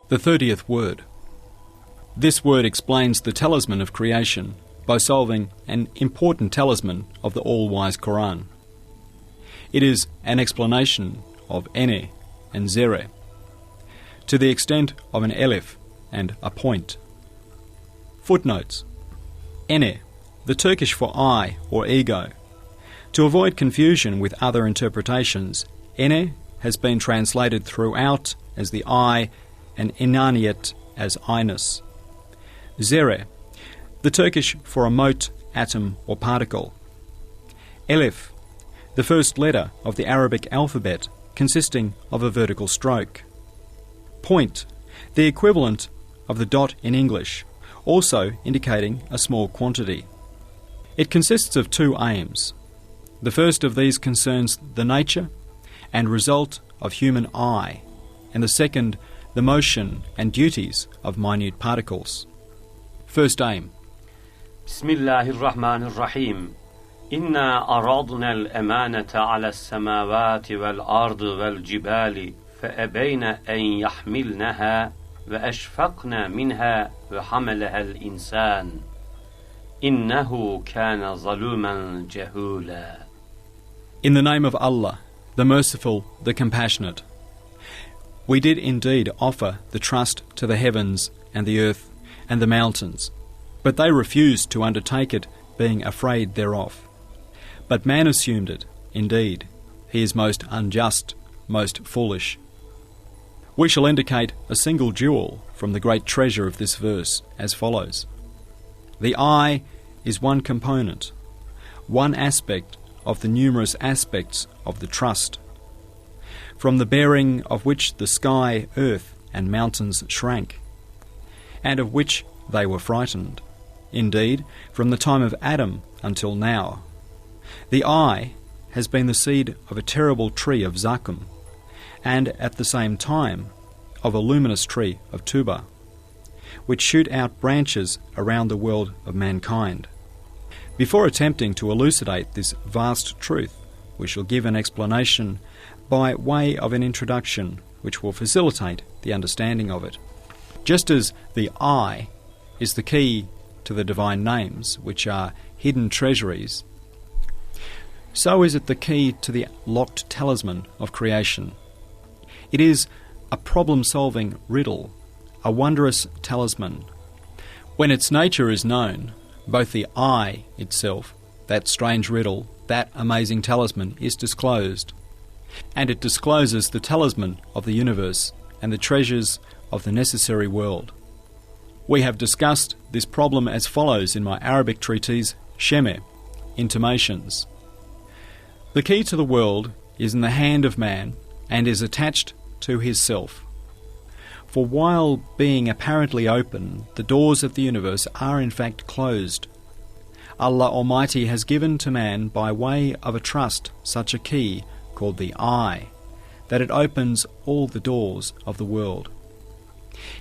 The 30th word. This word explains the talisman of creation by solving an important talisman of the all-wise Quran. It is an explanation of ene and zere, to the extent of an elif and a point. Footnotes. Ene, the Turkish for I or ego. To avoid confusion with other interpretations, ene has been translated throughout as the I and inaniyet as I-ness. Zere, the Turkish for a mote, atom or particle. Elif, the first letter of the Arabic alphabet consisting of a vertical stroke. Point, the equivalent of the dot in English, also indicating a small quantity. It consists of two aims. The first of these concerns the nature and result of human eye, and the second the motion and duties of minute particles. First aim. Bismillahirrahmanirrahim. İnna aradna al-emanata ala as-samawati wal-ardi wal-jibali fe-ebeyna en yahmilnaha ve eşfaqna minha ve hamalaha al-insan. İnnehu kana zaluman jahula. In the name of Allah, the Merciful, the Compassionate. We did indeed offer the trust to the heavens and the earth and the mountains, but they refused to undertake it, being afraid thereof. But man assumed it. Indeed, he is most unjust, most foolish. We shall indicate a single jewel from the great treasure of this verse as follows. The eye is one component, one aspect of the numerous aspects of the trust, from the bearing of which the sky, earth, and mountains shrank, and of which they were frightened, indeed, from the time of Adam until now. The eye has been the seed of a terrible tree of Zakum, and at the same time of a luminous tree of Tuba, which shoot out branches around the world of mankind. Before attempting to elucidate this vast truth, we shall give an explanation by way of an introduction which will facilitate the understanding of it. Just as the I is the key to the divine names, which are hidden treasuries, so is it the key to the locked talisman of creation. It is a problem-solving riddle, a wondrous talisman. When its nature is known, both the I itself, that strange riddle, that amazing talisman, is disclosed, and it discloses the talisman of the universe and the treasures of the necessary world. We have discussed this problem as follows in my Arabic treatise, Sheme, Intimations. The key to the world is in the hand of man and is attached to his self. For while being apparently open, the doors of the universe are in fact closed. Allah Almighty has given to man by way of a trust such a key called the eye, that it opens all the doors of the world.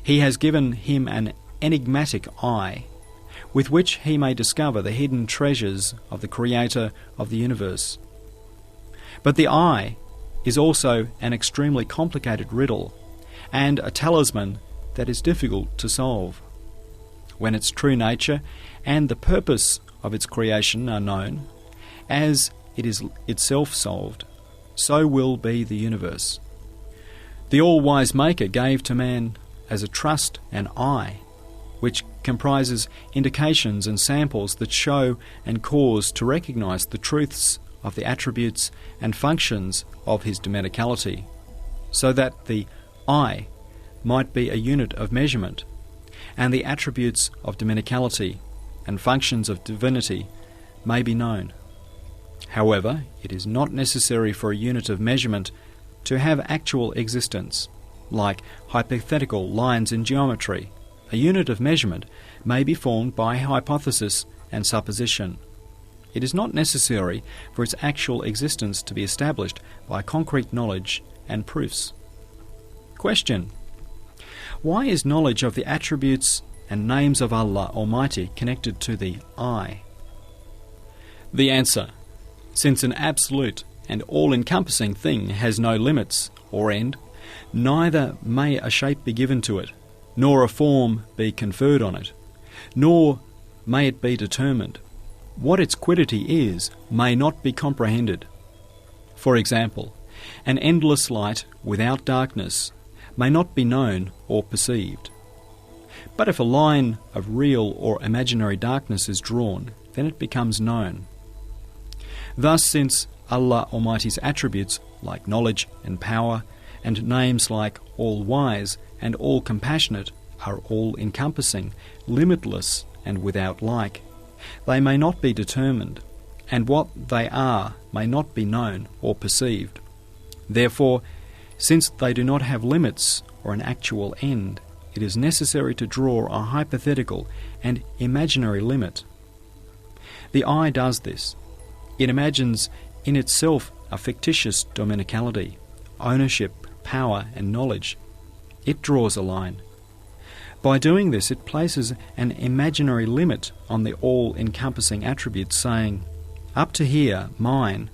He has given him an enigmatic eye, with which he may discover the hidden treasures of the Creator of the universe. But the eye is also an extremely complicated riddle, and a talisman that is difficult to solve. When its true nature and the purpose of its creation are known, as it is itself solved, so will be the universe. The all-wise Maker gave to man as a trust an eye, which comprises indications and samples that show and cause to recognize the truths of the attributes and functions of his dimenicality, so that the I might be a unit of measurement, and the attributes of dimenicality and functions of divinity may be known. However, it is not necessary for a unit of measurement to have actual existence. Like hypothetical lines in geometry, a unit of measurement may be formed by hypothesis and supposition. It is not necessary for its actual existence to be established by concrete knowledge and proofs. Question: why is knowledge of the attributes and names of Allah Almighty connected to the I? The answer: since an absolute and all-encompassing thing has no limits or end, Neither may a shape be given to it, nor a form be conferred on it, nor may it be determined. What its quiddity is may not be comprehended. For example, an endless light without darkness may not be known or perceived. But if a line of real or imaginary darkness is drawn, then it becomes known. Thus, since Allah Almighty's attributes like knowledge and power, and names like all-wise and all-compassionate are all-encompassing, limitless and without like, they may not be determined, and what they are may not be known or perceived. Therefore, since they do not have limits or an actual end, it is necessary to draw a hypothetical and imaginary limit. The eye does this. It imagines in itself a fictitious dominicality, ownership, power and knowledge. It draws a line. By doing this, it places an imaginary limit on the all-encompassing attributes, saying, up to here, mine,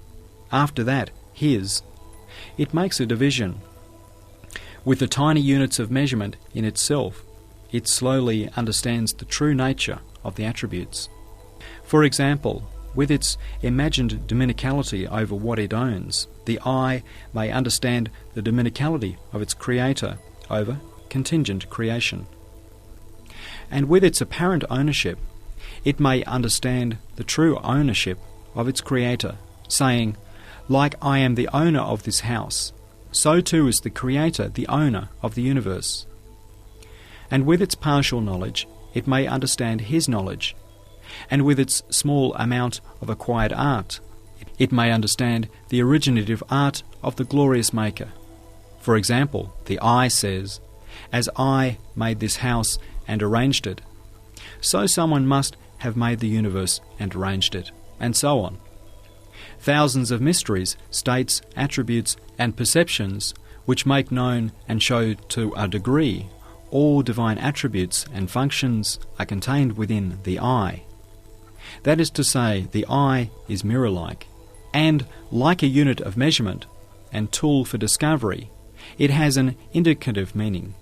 after that, his. It makes a division. With the tiny units of measurement in itself, it slowly understands the true nature of the attributes. For example, with its imagined dominicality over what it owns, the eye may understand the dominicality of its creator over contingent creation. And with its apparent ownership, it may understand the true ownership of its creator, saying, like I am the owner of this house, so too is the creator the owner of the universe. And with its partial knowledge, it may understand his knowledge, and with its small amount of acquired art, it may understand the originative art of the glorious Maker. For example, the eye says, as I made this house and arranged it, so someone must have made the universe and arranged it, and so on. Thousands of mysteries, states, attributes, and perceptions which make known and show to a degree all divine attributes and functions are contained within the eye. That is to say, the eye is mirror-like, and like a unit of measurement and tool for discovery, it has an indicative meaning,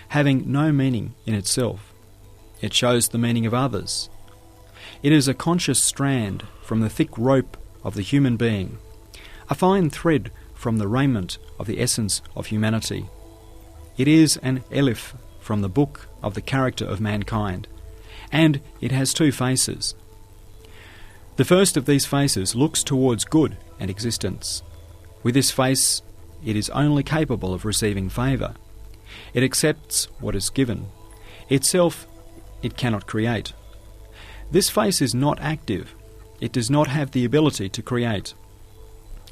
having no meaning in itself. It shows the meaning of others. It is a conscious strand from the thick rope of the human being, a fine thread from the raiment of the essence of humanity. It is an elif from the book of the character of mankind, and it has two faces. The first of these faces looks towards good and existence. With this face, it is only capable of receiving favour. It accepts what is given. Itself, it cannot create. This face is not active. It does not have the ability to create.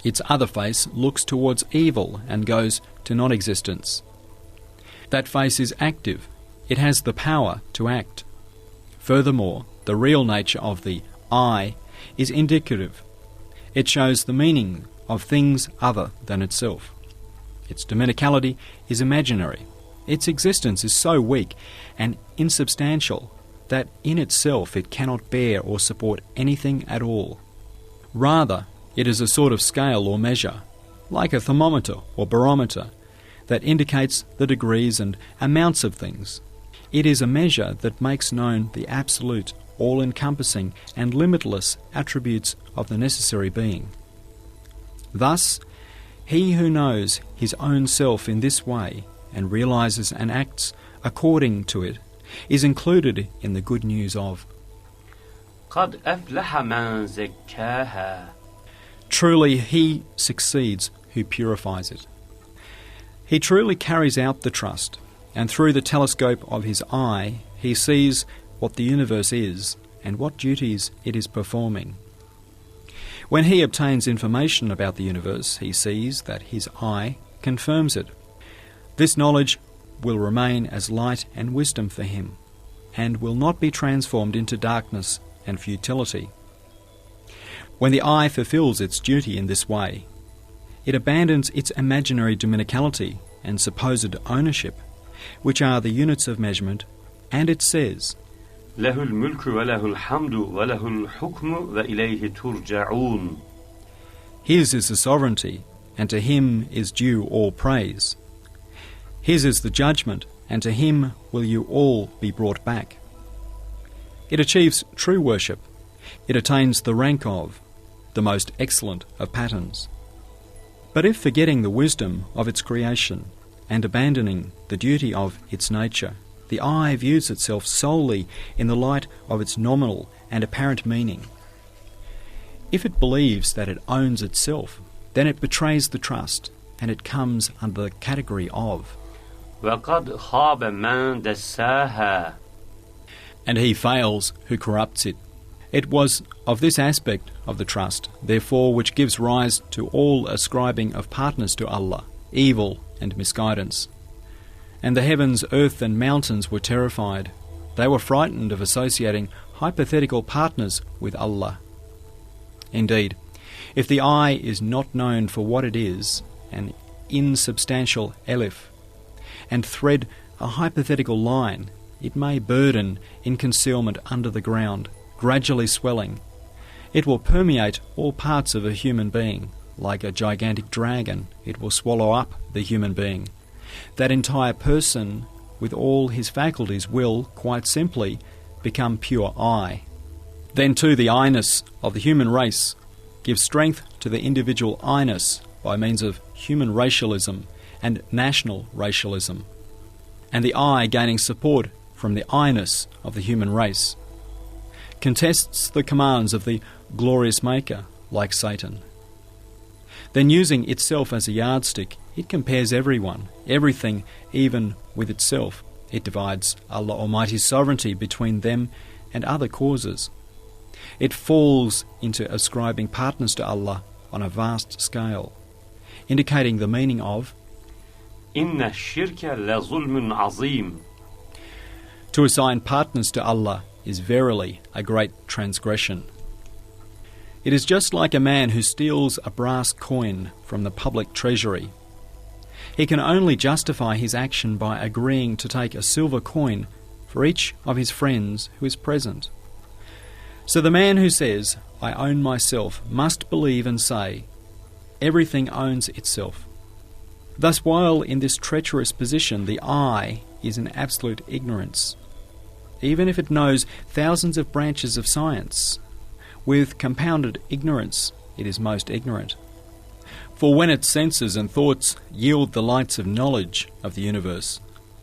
Its other face looks towards evil and goes to non-existence. That face is active. It has the power to act. Furthermore, the real nature of the I is indicative. It shows the meaning of things other than itself. Its dominicality is imaginary. Its existence is so weak and insubstantial that in itself it cannot bear or support anything at all. Rather, it is a sort of scale or measure, like a thermometer or barometer, that indicates the degrees and amounts of things. It is a measure that makes known the absolute, all-encompassing and limitless attributes of the necessary being. Thus, he who knows his own self in this way and realizes and acts according to it is included in the good news of قَدْ أَفْلَحَ مَنْ زَكَّاهَا. Truly he succeeds who purifies it. He truly carries out the trust, and through the telescope of his eye he sees what the universe is and what duties it is performing. When he obtains information about the universe, he sees that his eye confirms it. This knowledge will remain as light and wisdom for him, and will not be transformed into darkness and futility. When the eye fulfills its duty in this way, it abandons its imaginary dominicality and supposed ownership, which are the units of measurement, and it says, لَهُ الْمُلْكُ وَلَهُ الْحَمْدُ وَلَهُ الْحُكْمُ وَإِلَيْهِ تُرْجَعُونَ. His is the sovereignty, and to him is due all praise. His is the judgment, and to him will you all be brought back. It achieves true worship. It attains the rank of the most excellent of patterns. But if forgetting the wisdom of its creation and abandoning the duty of its nature, the eye views itself solely in the light of its nominal and apparent meaning, if it believes that it owns itself, then it betrays the trust, and it comes under the category of وَقَدْ خَابَ مَنْ دَسَّاهَا. And he fails who corrupts it. It was of this aspect of the trust, therefore, which gives rise to all ascribing of partners to Allah, evil and misguidance. And the heavens, earth and mountains were terrified. They were frightened of associating hypothetical partners with Allah. Indeed, if the eye is not known for what it is, an insubstantial elif, and thread a hypothetical line, it may burden in concealment under the ground, gradually swelling. It will permeate all parts of a human being. Like a gigantic dragon, it will swallow up the human being. That entire person, with all his faculties, will, quite simply, become pure I. Then too the I-ness of the human race gives strength to the individual I-ness by means of human racialism and national racialism, and the I gaining support from the I-ness of the human race, contests the commands of the glorious Maker, like Satan. Then using itself as a yardstick, it compares everyone, everything, even with itself. It divides Allah Almighty's sovereignty between them and other causes. It falls into ascribing partners to Allah on a vast scale, indicating the meaning of إِنَّ الشِّرْكَ لَظُلْمٌ عَظِيمٌ. To assign partners to Allah is verily a great transgression. It is just like a man who steals a brass coin from the public treasury. He can only justify his action by agreeing to take a silver coin for each of his friends who is present. So the man who says, "I own myself," must believe and say, "Everything owns itself." Thus, while in this treacherous position, the I is in absolute ignorance. Even if it knows thousands of branches of science, with compounded ignorance, it is most ignorant. For when its senses and thoughts yield the lights of knowledge of the universe,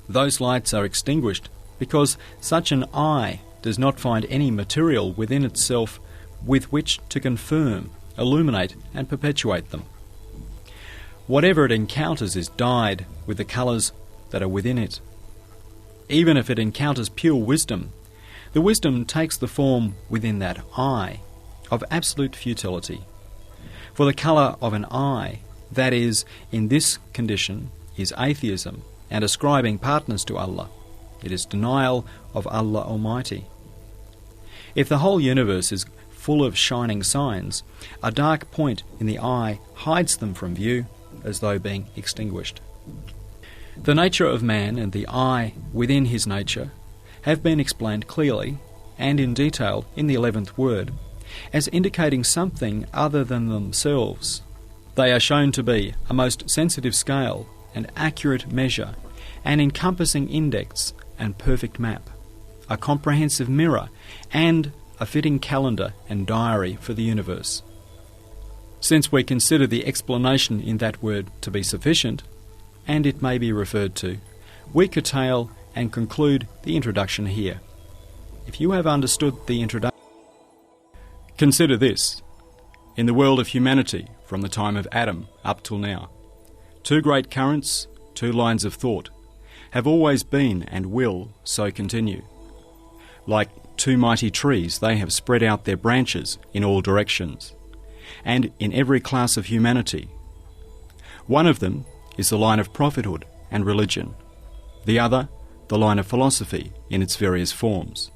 those lights are extinguished because such an I does not find any material within itself with which to confirm, illuminate and perpetuate them. Whatever it encounters is dyed with the colours that are within it. Even if it encounters pure wisdom, the wisdom takes the form within that I of absolute futility. For the colour of an I, that is, in this condition, is atheism and ascribing partners to Allah. It is denial of Allah Almighty. If the whole universe is full of shining signs, a dark point in the eye hides them from view as though being extinguished. The nature of man and the I within his nature have been explained clearly and in detail in the 11th word as indicating something other than themselves. They are shown to be a most sensitive scale, an accurate measure, an encompassing index and perfect map, a comprehensive mirror, and a fitting calendar and diary for the universe. Since we consider the explanation in that word to be sufficient, and it may be referred to, we curtail and conclude the introduction here. If you have understood the introduction, consider this. In the world of humanity, from the time of Adam up till now, two great currents, two lines of thought, have always been and will so continue. Like two mighty trees, they have spread out their branches in all directions, and in every class of humanity. One of them is the line of prophethood and religion, the other the line of philosophy in its various forms.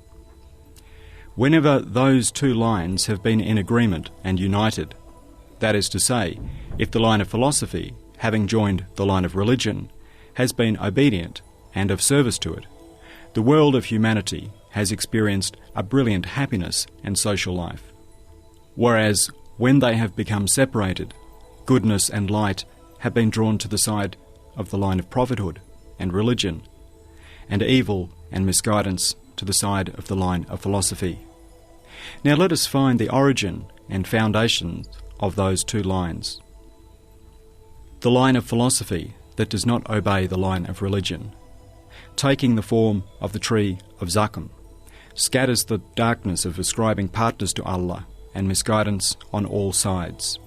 Whenever those two lines have been in agreement and united, that is to say, if the line of philosophy, having joined the line of religion, has been obedient and of service to it, the world of humanity has experienced a brilliant happiness and social life. Whereas, when they have become separated, goodness and light have been drawn to the side of the line of prophethood, and religion, and evil and misguidance to the side of the line of philosophy. Now let us find the origin and foundations of those two lines. The line of philosophy that does not obey the line of religion, taking the form of the tree of Zakkum, scatters the darkness of ascribing partners to Allah and misguidance on all sides.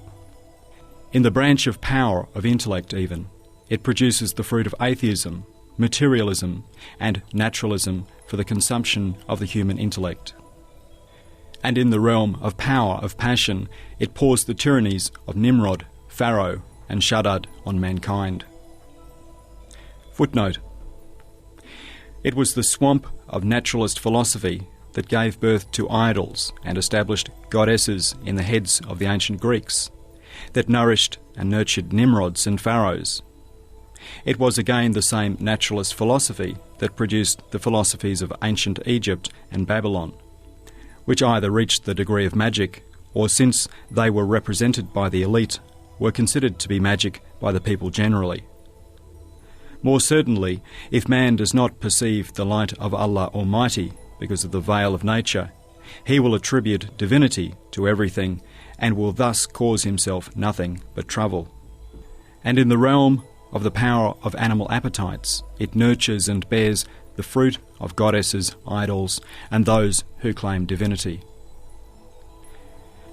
In the branch of power of intellect even, it produces the fruit of atheism, materialism, and naturalism for the consumption of the human intellect. And in the realm of power of passion, it pours the tyrannies of Nimrod, Pharaoh, and Shaddad on mankind. Footnote: it was the swamp of naturalist philosophy that gave birth to idols and established goddesses in the heads of the ancient Greeks, that nourished and nurtured Nimrods and Pharaohs. It was again the same naturalist philosophy that produced the philosophies of ancient Egypt and Babylon, which either reached the degree of magic, or since they were represented by the elite, were considered to be magic by the people generally. More certainly, if man does not perceive the light of Allah Almighty because of the veil of nature, he will attribute divinity to everything and will thus cause himself nothing but trouble. And in the realm of the power of animal appetites, it nurtures and bears the fruit of goddesses, idols, and those who claim divinity.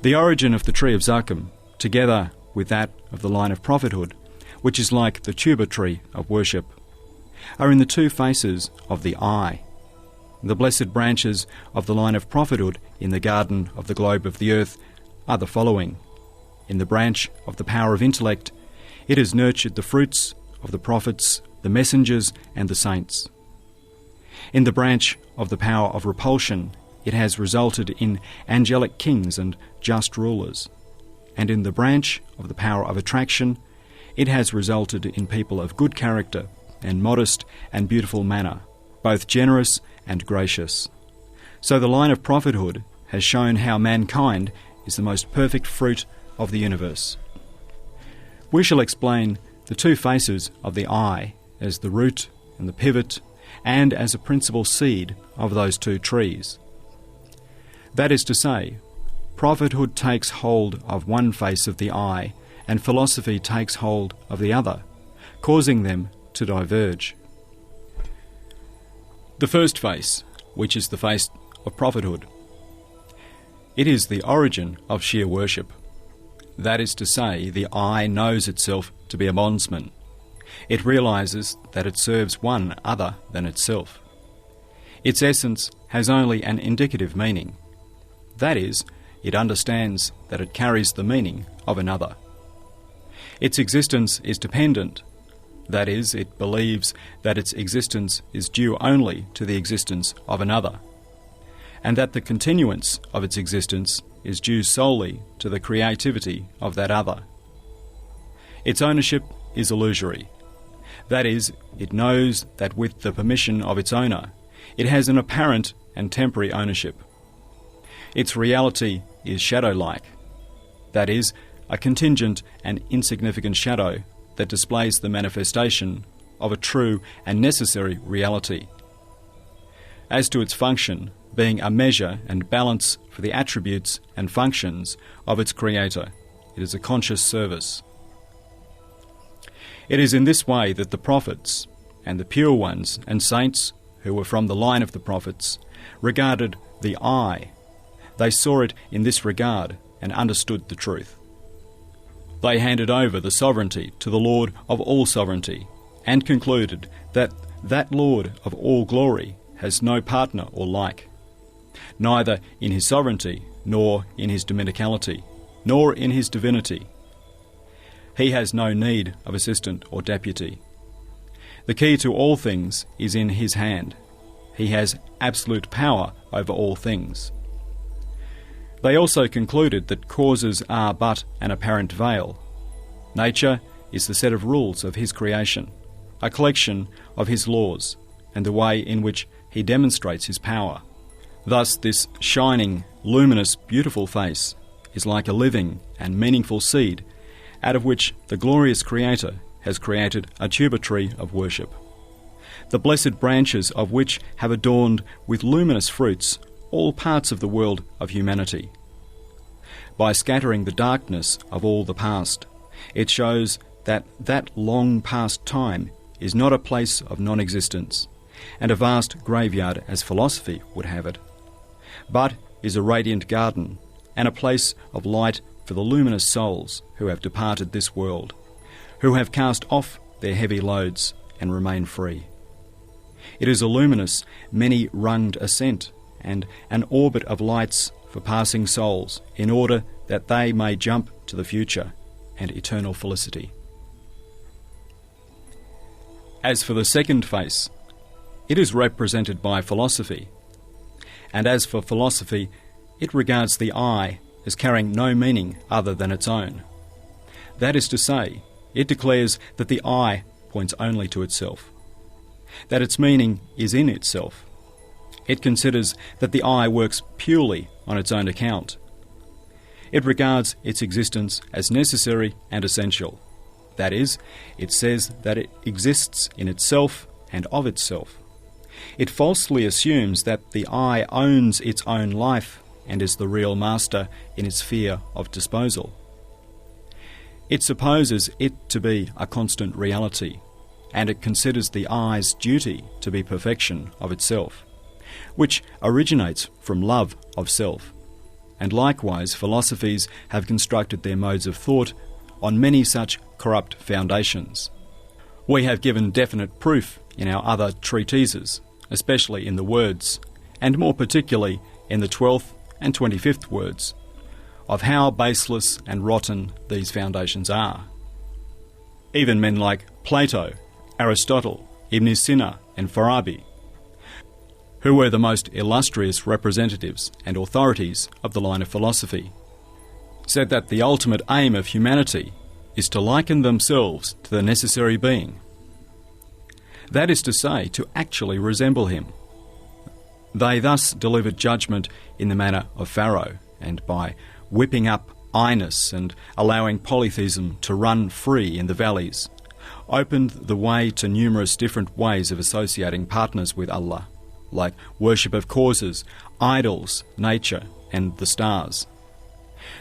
The origin of the tree of Zakkum, together with that of the line of prophethood, which is like the tuber tree of worship, are in the two faces of the eye. The blessed branches of the line of prophethood in the garden of the globe of the earth are the following. In the branch of the power of intellect, it has nurtured the fruits of the prophets, the messengers, and the saints. In the branch of the power of repulsion, it has resulted in angelic kings and just rulers. And in the branch of the power of attraction, it has resulted in people of good character and modest and beautiful manner, both generous and gracious. So the line of prophethood has shown how mankind is the most perfect fruit of the universe. We shall explain the two faces of the eye as the root and the pivot, and as a principal seed of those two trees. That is to say, prophethood takes hold of one face of the eye, and philosophy takes hold of the other, causing them to diverge. The first face, which is the face of prophethood, it is the origin of sheer worship. That is to say, the eye knows itself to be a bondsman. It realizes that it serves one other than itself. Its essence has only an indicative meaning. That is, it understands that it carries the meaning of another. Its existence is dependent. That is, it believes that its existence is due only to the existence of another, and that the continuance of its existence is due solely to the creativity of that other. Its ownership is illusory. That is, it knows that with the permission of its owner, it has an apparent and temporary ownership. Its reality is shadow-like. That is, a contingent and insignificant shadow that displays the manifestation of a true and necessary reality. As to its function, being a measure and balance for the attributes and functions of its creator, it is a conscious service. It is in this way that the prophets, and the pure ones and saints who were from the line of the prophets, regarded the eye. They saw it in this regard and understood the truth. They handed over the sovereignty to the Lord of all sovereignty, and concluded that that Lord of all glory has no partner or like, neither in his sovereignty, nor in his dominicality, nor in his divinity. He has no need of assistant or deputy. The key to all things is in his hand. He has absolute power over all things. They also concluded that causes are but an apparent veil. Nature is the set of rules of his creation, a collection of his laws, and the way in which he demonstrates his power. Thus this shining, luminous, beautiful face is like a living and meaningful seed, out of which the glorious Creator has created a tuber tree of worship. the blessed branches of which have adorned with luminous fruits all parts of the world of humanity. By scattering the darkness of all the past, it shows that that long past time is not a place of non-existence and a vast graveyard as philosophy would have it, but is a radiant garden and a place of light for the luminous souls who have departed this world, who have cast off their heavy loads and remain free. It is a luminous, many-runged ascent and an orbit of lights for passing souls in order that they may jump to the future and eternal felicity. As for the second face, it is represented by philosophy, and as for philosophy, it regards the eye as carrying no meaning other than its own. That is to say, it declares that the eye points only to itself, that its meaning is in itself. It considers that the eye works purely on its own account. It regards its existence as necessary and essential. That is, it says that it exists in itself and of itself. It falsely assumes that the eye owns its own life and is the real master in its sphere of disposal. It supposes it to be a constant reality, and it considers the eye's duty to be perfection of itself, which originates from love of self. And likewise, philosophies have constructed their modes of thought on many such corrupt foundations. We have given definite proof in our other treatises, especially in the words, and more particularly in the 12th and 25th words, of how baseless and rotten these foundations are. Even men like Plato, Aristotle, Ibn Sina and Farabi, who were the most illustrious representatives and authorities of the line of philosophy, said that the ultimate aim of humanity is to liken themselves to the necessary being. That is to say, to actually resemble him. They thus delivered judgment in the manner of Pharaoh, and by whipping up I-ness and allowing polytheism to run free in the valleys, opened the way to numerous different ways of associating partners with Allah, like worship of causes, idols, nature, and the stars.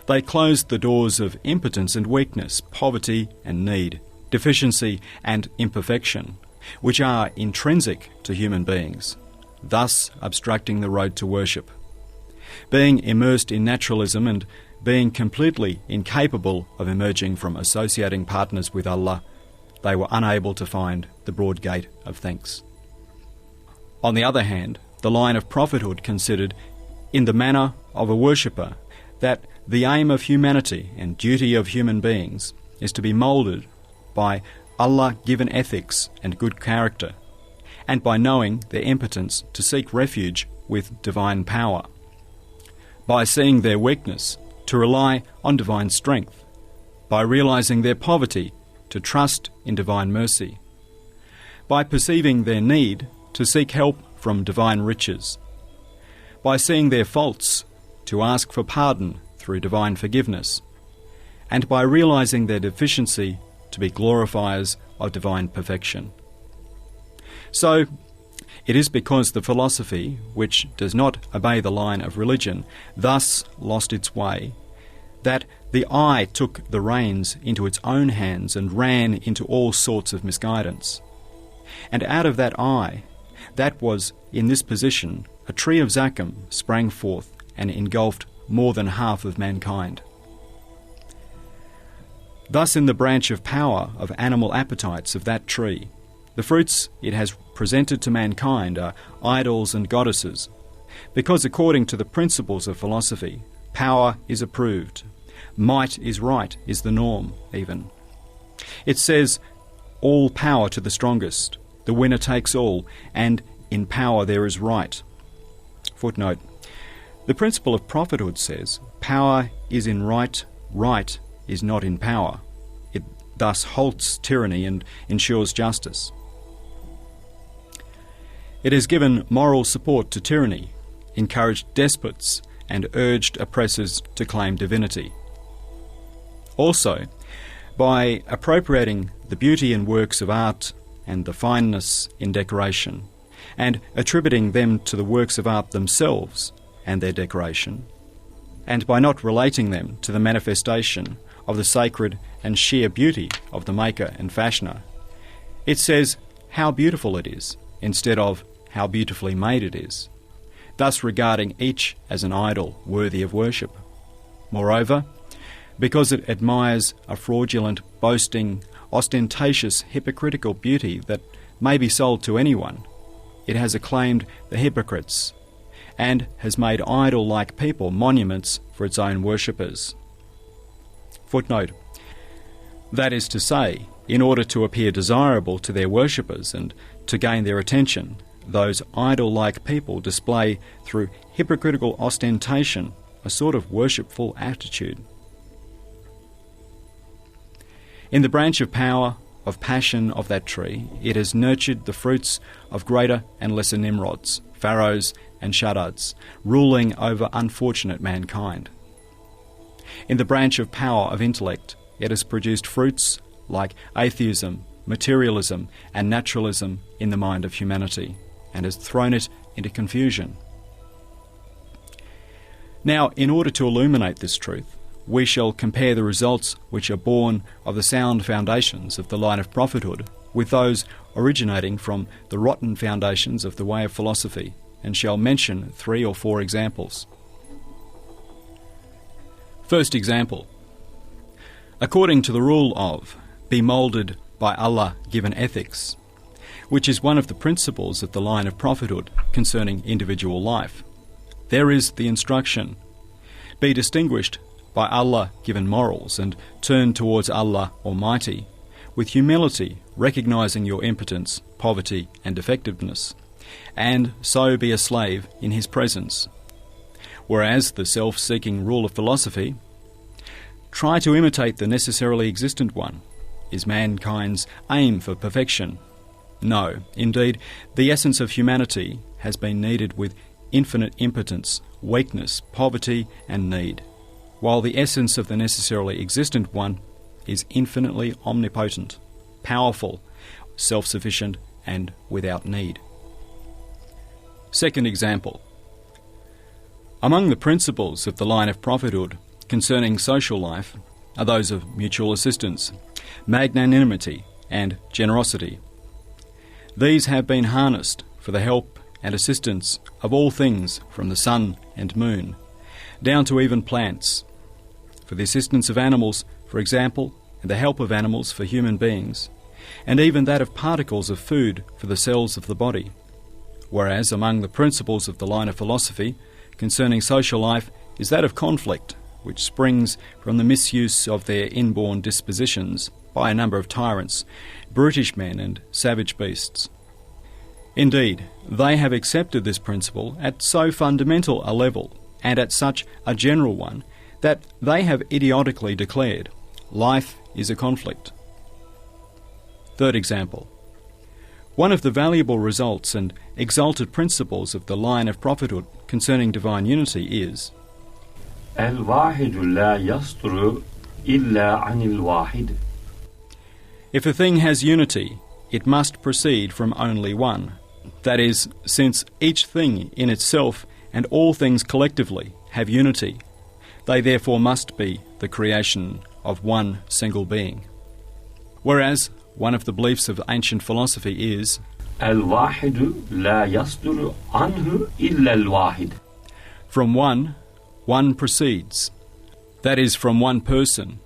They closed the doors of impotence and weakness, poverty and need, deficiency and imperfection, which are intrinsic to human beings, thus obstructing the road to worship. Being immersed in naturalism and being completely incapable of emerging from associating partners with Allah, they were unable to find the broad gate of thanks. On the other hand, the line of prophethood considered, in the manner of a worshipper, that the aim of humanity and duty of human beings is to be moulded by Allah-given ethics and good character, and by knowing their impotence to seek refuge with divine power, by seeing their weakness to rely on divine strength, by realizing their poverty to trust in divine mercy, by perceiving their need to seek help from divine riches, by seeing their faults to ask for pardon through divine forgiveness, and by realizing their deficiency to be glorifiers of divine perfection. So, it is because the philosophy, which does not obey the line of religion, thus lost its way, that the eye took the reins into its own hands and ran into all sorts of misguidance. And out of that eye, that was in this position, a tree of Zakkum sprang forth and engulfed more than half of mankind. Thus in the branch of power of animal appetites of that tree, the fruits it has presented to mankind are idols and goddesses, because according to the principles of philosophy, power is approved, might is right is the norm even. It says, all power to the strongest, the winner takes all, and in power there is right. Footnote, the principle of prophethood says, power is in right, right is not in power. It thus halts tyranny and ensures justice. It has given moral support to tyranny, encouraged despots, and urged oppressors to claim divinity. Also, by appropriating the beauty and works of art and the fineness in decoration, and attributing them to the works of art themselves and their decoration, and by not relating them to the manifestation of the sacred and sheer beauty of the maker and fashioner, it says how beautiful it is instead of how beautifully made it is, thus regarding each as an idol worthy of worship. Moreover, because it admires a fraudulent, boasting, ostentatious, hypocritical beauty that may be sold to anyone, it has acclaimed the hypocrites and has made idol-like people monuments for its own worshippers. Footnote: that is to say, in order to appear desirable to their worshippers and to gain their attention, those idol-like people display through hypocritical ostentation a sort of worshipful attitude. In the branch of power, of passion of that tree, it has nurtured the fruits of greater and lesser Nimrods, Pharaohs and Shaddads, ruling over unfortunate mankind. In the branch of power of intellect, it has produced fruits like atheism, materialism and naturalism in the mind of humanity, and has thrown it into confusion. Now, in order to illuminate this truth, we shall compare the results which are born of the sound foundations of the line of prophethood with those originating from the rotten foundations of the way of philosophy, and shall mention 3 or 4 examples. First example: according to the rule of be moulded by Allah-given ethics, which is one of the principles of the line of prophethood concerning individual life, there is the instruction: be distinguished by Allah-given morals and turn towards Allah Almighty with humility, recognising your impotence, poverty and defectiveness, and so be a slave in His presence. Whereas the self-seeking rule of philosophy, try to imitate the necessarily existent one, is mankind's aim for perfection. No, indeed, the essence of humanity has been kneaded with infinite impotence, weakness, poverty and need, while the essence of the necessarily existent one is infinitely omnipotent, powerful, self-sufficient and without need. Second example: among the principles of the line of prophethood concerning social life are those of mutual assistance, magnanimity and generosity. These have been harnessed for the help and assistance of all things from the sun and moon, down to even plants, for the assistance of animals, for example, and the help of animals for human beings, and even that of particles of food for the cells of the body. Whereas among the principles of the line of philosophy concerning social life is that of conflict, which springs from the misuse of their inborn dispositions by a number of tyrants, brutish men and savage beasts. Indeed, they have accepted this principle at so fundamental a level, and at such a general one, that they have idiotically declared, life is a conflict. Third example: one of the valuable results and exalted principles of the line of prophethood concerning divine unity is الواحد لا يصدر إلا عن الواحد. If a thing has unity, it must proceed from only one. That is, since each thing in itself and all things collectively have unity, they therefore must be the creation of one single being. Whereas one of the beliefs of ancient philosophy is الواحد لا يصدر عنه إلا الواحد. From one proceeds. That is, from one person,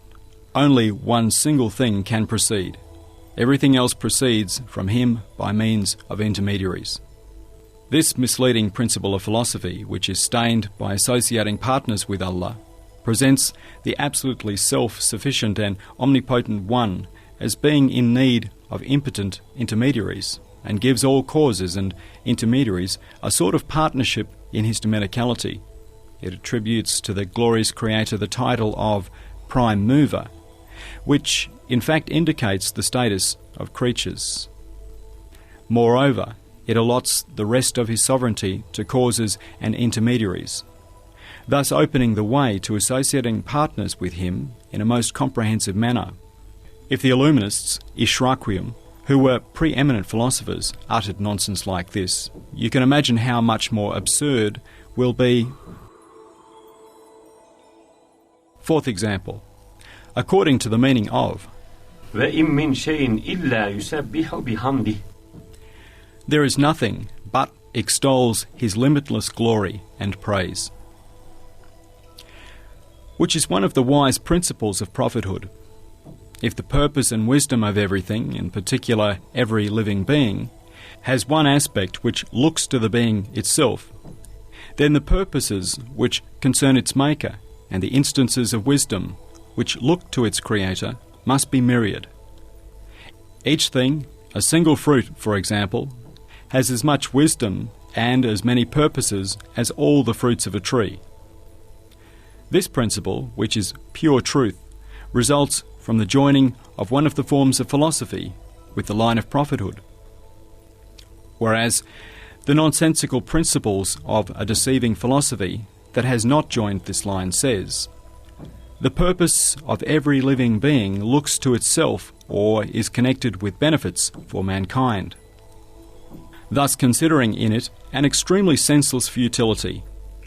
only one single thing can proceed. Everything else proceeds from him by means of intermediaries. This misleading principle of philosophy, which is stained by associating partners with Allah, presents the absolutely self-sufficient and omnipotent One as being in need of impotent intermediaries, and gives all causes and intermediaries a sort of partnership in His dominicality. It attributes to the glorious Creator the title of Prime Mover, which in fact indicates the status of creatures. Moreover, it allots the rest of His sovereignty to causes and intermediaries, thus opening the way to associating partners with Him in a most comprehensive manner. If the Illuminists, Ishraqium, who were preeminent philosophers, uttered nonsense like this, you can imagine how much more absurd will be. Fourth example. According to the meaning of وَإِن مِّن شَيْءٍ إِلَّا يُسَبِّحُ بِحَمْدِهِ, there is nothing but extols his limitless glory and praise, which is one of the wise principles of prophethood. If the purpose and wisdom of everything, in particular every living being, has one aspect which looks to the being itself, then the purposes which concern its maker and the instances of wisdom which look to its creator must be myriad. Each thing, a single fruit, for example, has as much wisdom and as many purposes as all the fruits of a tree. This principle, which is pure truth, results from the joining of one of the forms of philosophy with the line of prophethood, whereas the nonsensical principles of a deceiving philosophy that has not joined this line says, the purpose of every living being looks to itself or is connected with benefits for mankind, thus considering in it an extremely senseless futility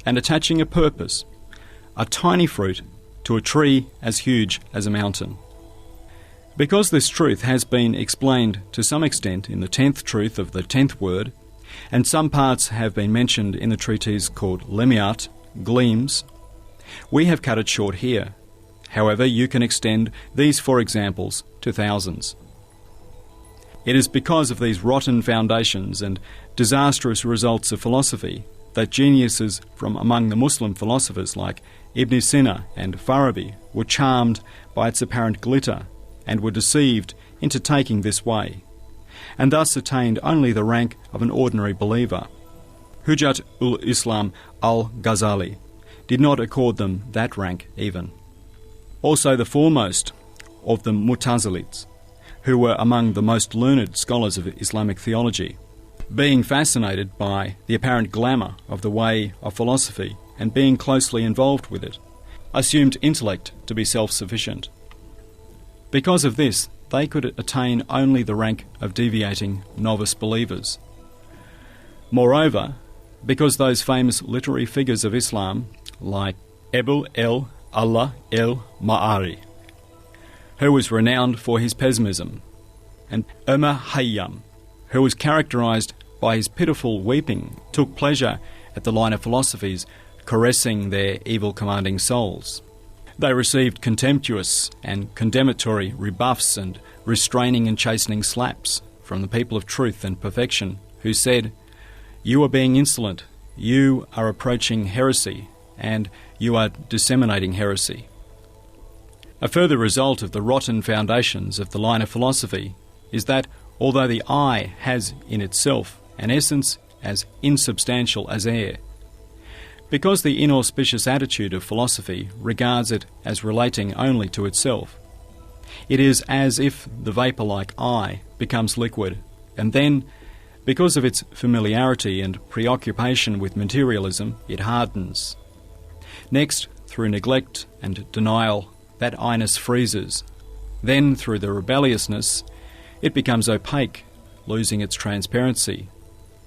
and attaching a purpose, a tiny fruit, to a tree as huge as a mountain. Because this truth has been explained to some extent in the 10th truth of the 10th word, and some parts have been mentioned in the treatise called Lemiat, Gleams, we have cut it short here. However, you can extend these 4 examples to thousands. It is because of these rotten foundations and disastrous results of philosophy that geniuses from among the Muslim philosophers like Ibn Sina and Farabi were charmed by its apparent glitter and were deceived into taking this way, and thus attained only the rank of an ordinary believer. Hujjat-ul-Islam al-Ghazali did not accord them that rank even. Also the foremost of the Mu'tazilites, who were among the most learned scholars of Islamic theology, being fascinated by the apparent glamour of the way of philosophy and being closely involved with it, assumed intellect to be self-sufficient. Because of this, they could attain only the rank of deviating novice believers. Moreover, because those famous literary figures of Islam, like Ebul el-Allah el-Ma'ari, who was renowned for his pessimism, and Umar Khayyam, who was characterized by his pitiful weeping, took pleasure at the line of philosophies caressing their evil-commanding souls. They received contemptuous and condemnatory rebuffs and restraining and chastening slaps from the people of truth and perfection, who said, "You are being insolent, you are approaching heresy, and you are disseminating heresy." A further result of the rotten foundations of the line of philosophy is that, although the I has in itself an essence as insubstantial as air, because the inauspicious attitude of philosophy regards it as relating only to itself, it is as if the vapour-like I becomes liquid, and then, because of its familiarity and preoccupation with materialism, it hardens. Next, through neglect and denial, that I-ness freezes. Then, through the rebelliousness, it becomes opaque, losing its transparency.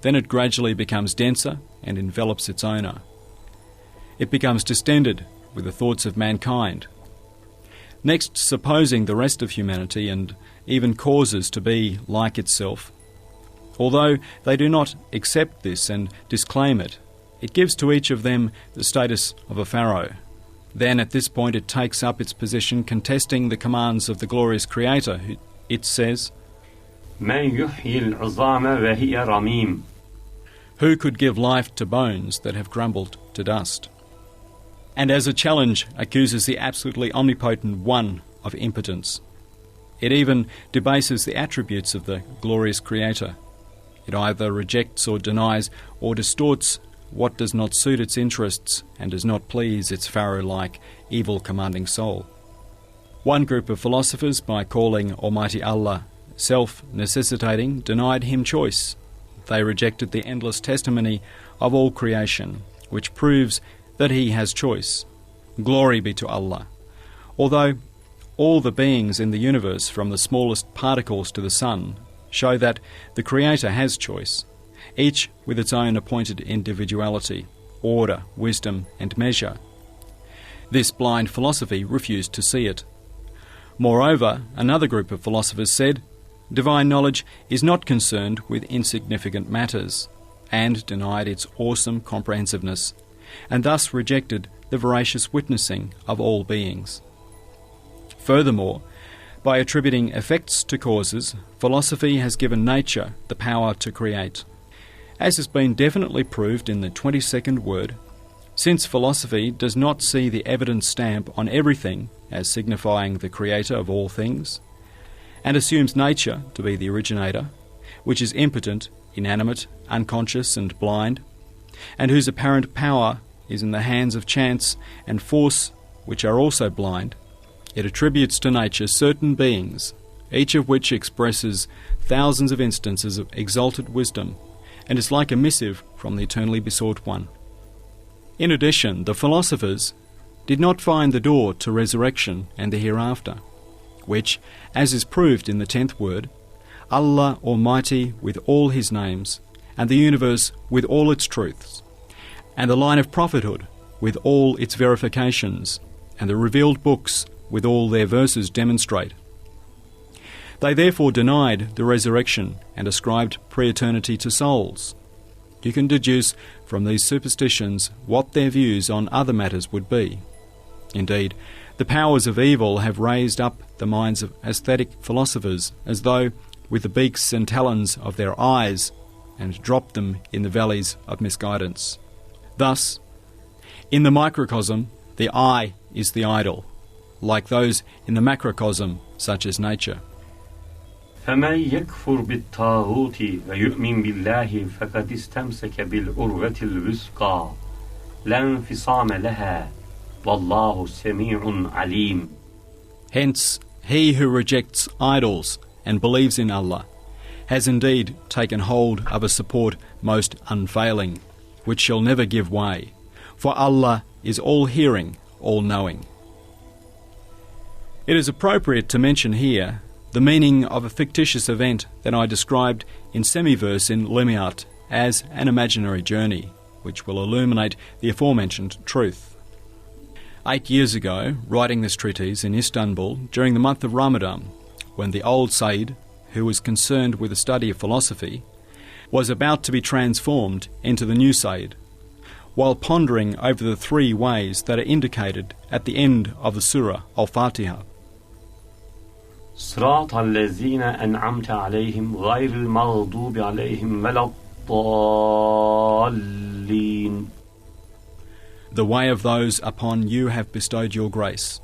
Then it gradually becomes denser and envelops its owner. It becomes distended with the thoughts of mankind. Next, supposing the rest of humanity and even causes to be like itself, although they do not accept this and disclaim it, it gives to each of them the status of a pharaoh. Then at this point it takes up its position contesting the commands of the glorious Creator. It says, مَنْ يُحْيِي الْعِظَامَ وَهِيَ رَمِيمٌ, who could give life to bones that have crumbled to dust? And as a challenge accuses the absolutely omnipotent One of impotence. It even debases the attributes of the glorious Creator. It either rejects or denies or distorts what does not suit its interests and does not please its Pharaoh-like, evil-commanding soul. One group of philosophers, by calling Almighty Allah self-necessitating, denied Him choice. They rejected the endless testimony of all creation, which proves that He has choice. Glory be to Allah. Although all the beings in the universe, from the smallest particles to the sun, show that the Creator has choice, each with its own appointed individuality, order, wisdom, and measure. This blind philosophy refused to see it. Moreover, another group of philosophers said, divine knowledge is not concerned with insignificant matters, and denied its awesome comprehensiveness, and thus rejected the veracious witnessing of all beings. Furthermore, by attributing effects to causes, philosophy has given nature the power to create. As has been definitely proved in the 22nd word, since philosophy does not see the evidence stamp on everything as signifying the creator of all things, and assumes nature to be the originator, which is impotent, inanimate, unconscious and blind, and whose apparent power is in the hands of chance and force, which are also blind, it attributes to nature certain beings, each of which expresses thousands of instances of exalted wisdom, and is like a missive from the eternally besought one. In addition, the philosophers did not find the door to resurrection and the hereafter, which, as is proved in the 10th word, Allah Almighty with all His names, and the universe with all its truths, and the line of prophethood with all its verifications, and the revealed books with all their verses demonstrate. They therefore denied the resurrection and ascribed pre-eternity to souls. You can deduce from these superstitions what their views on other matters would be. Indeed, the powers of evil have raised up the minds of aesthetic philosophers as though with the beaks and talons of their eyes, and dropped them in the valleys of misguidance. Thus, in the microcosm, the eye is the idol, like those in the macrocosm, such as nature. فَمَنْ يَكْفُرْ بِالطَّاغُوتِ وَيُؤْمِنْ بِاللَّهِ فَقَدْ اسْتَمْسَكَ بِالْعُرْوَةِ الْوُثْقَى لَا انْفِصَامَ لَهَا وَاللَّهُ سَمِيعٌ عَلِيمٌ. Hence, he who rejects idols and believes in Allah has indeed taken hold of a support most unfailing, which shall never give way, for Allah is all-hearing, all-knowing. It is appropriate to mention here the meaning of a fictitious event that I described in semi-verse in Lemiat as an imaginary journey, which will illuminate the aforementioned truth. 8 years ago, writing this treatise in Istanbul during the month of Ramadan, when the old Sayyid, who was concerned with the study of philosophy, was about to be transformed into the new Sayyid, while pondering over the 3 ways that are indicated at the end of the Surah Al-Fatiha. صراط الذين أنعمت عليهم غير المغضوب عليهم ولا الضالين. The way of those upon you have bestowed your grace,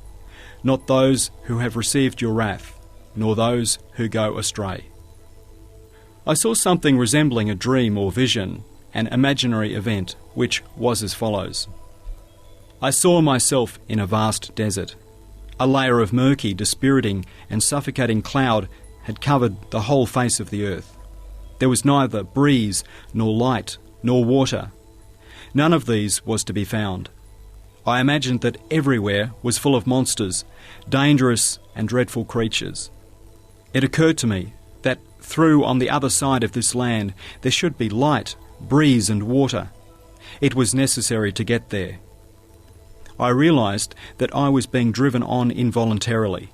not those who have received your wrath, nor those who go astray. I saw something resembling a dream or vision, an imaginary event, which was as follows. I saw myself in a vast desert. A layer of murky, dispiriting and suffocating cloud had covered the whole face of the earth. There was neither breeze, nor light, nor water. None of these was to be found. I imagined that everywhere was full of monsters, dangerous and dreadful creatures. It occurred to me that through on the other side of this land there should be light, breeze and water. It was necessary to get there. I realised that I was being driven on involuntarily.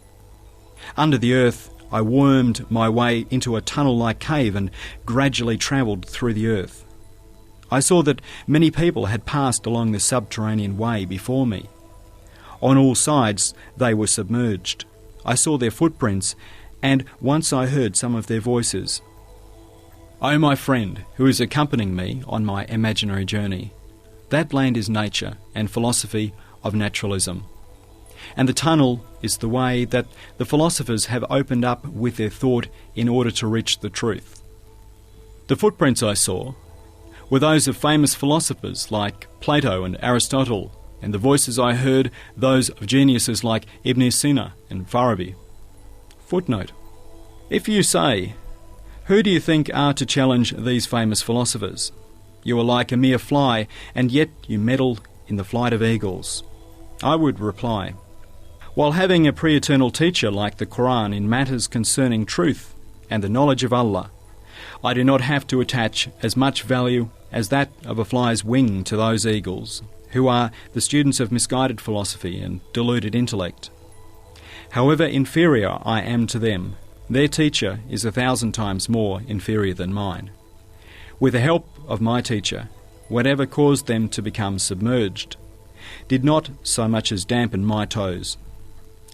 Under the earth, I wormed my way into a tunnel-like cave and gradually travelled through the earth. I saw that many people had passed along the subterranean way before me. On all sides they were submerged. I saw their footprints, and once I heard some of their voices. O my friend, who is accompanying me on my imaginary journey, that land is nature and philosophy of naturalism. And the tunnel is the way that the philosophers have opened up with their thought in order to reach the truth. The footprints I saw were those of famous philosophers like Plato and Aristotle, and the voices I heard those of geniuses like Ibn Sina and Farabi. Footnote: if you say, who do you think are to challenge these famous philosophers? You are like a mere fly, and yet you meddle in the flight of eagles. I would reply, while having a pre-eternal teacher like the Quran in matters concerning truth and the knowledge of Allah, I do not have to attach as much value as that of a fly's wing to those eagles, who are the students of misguided philosophy and deluded intellect. However inferior I am to them, their teacher is 1,000 times more inferior than mine. With the help of my teacher, whatever caused them to become submerged did not so much as dampen my toes.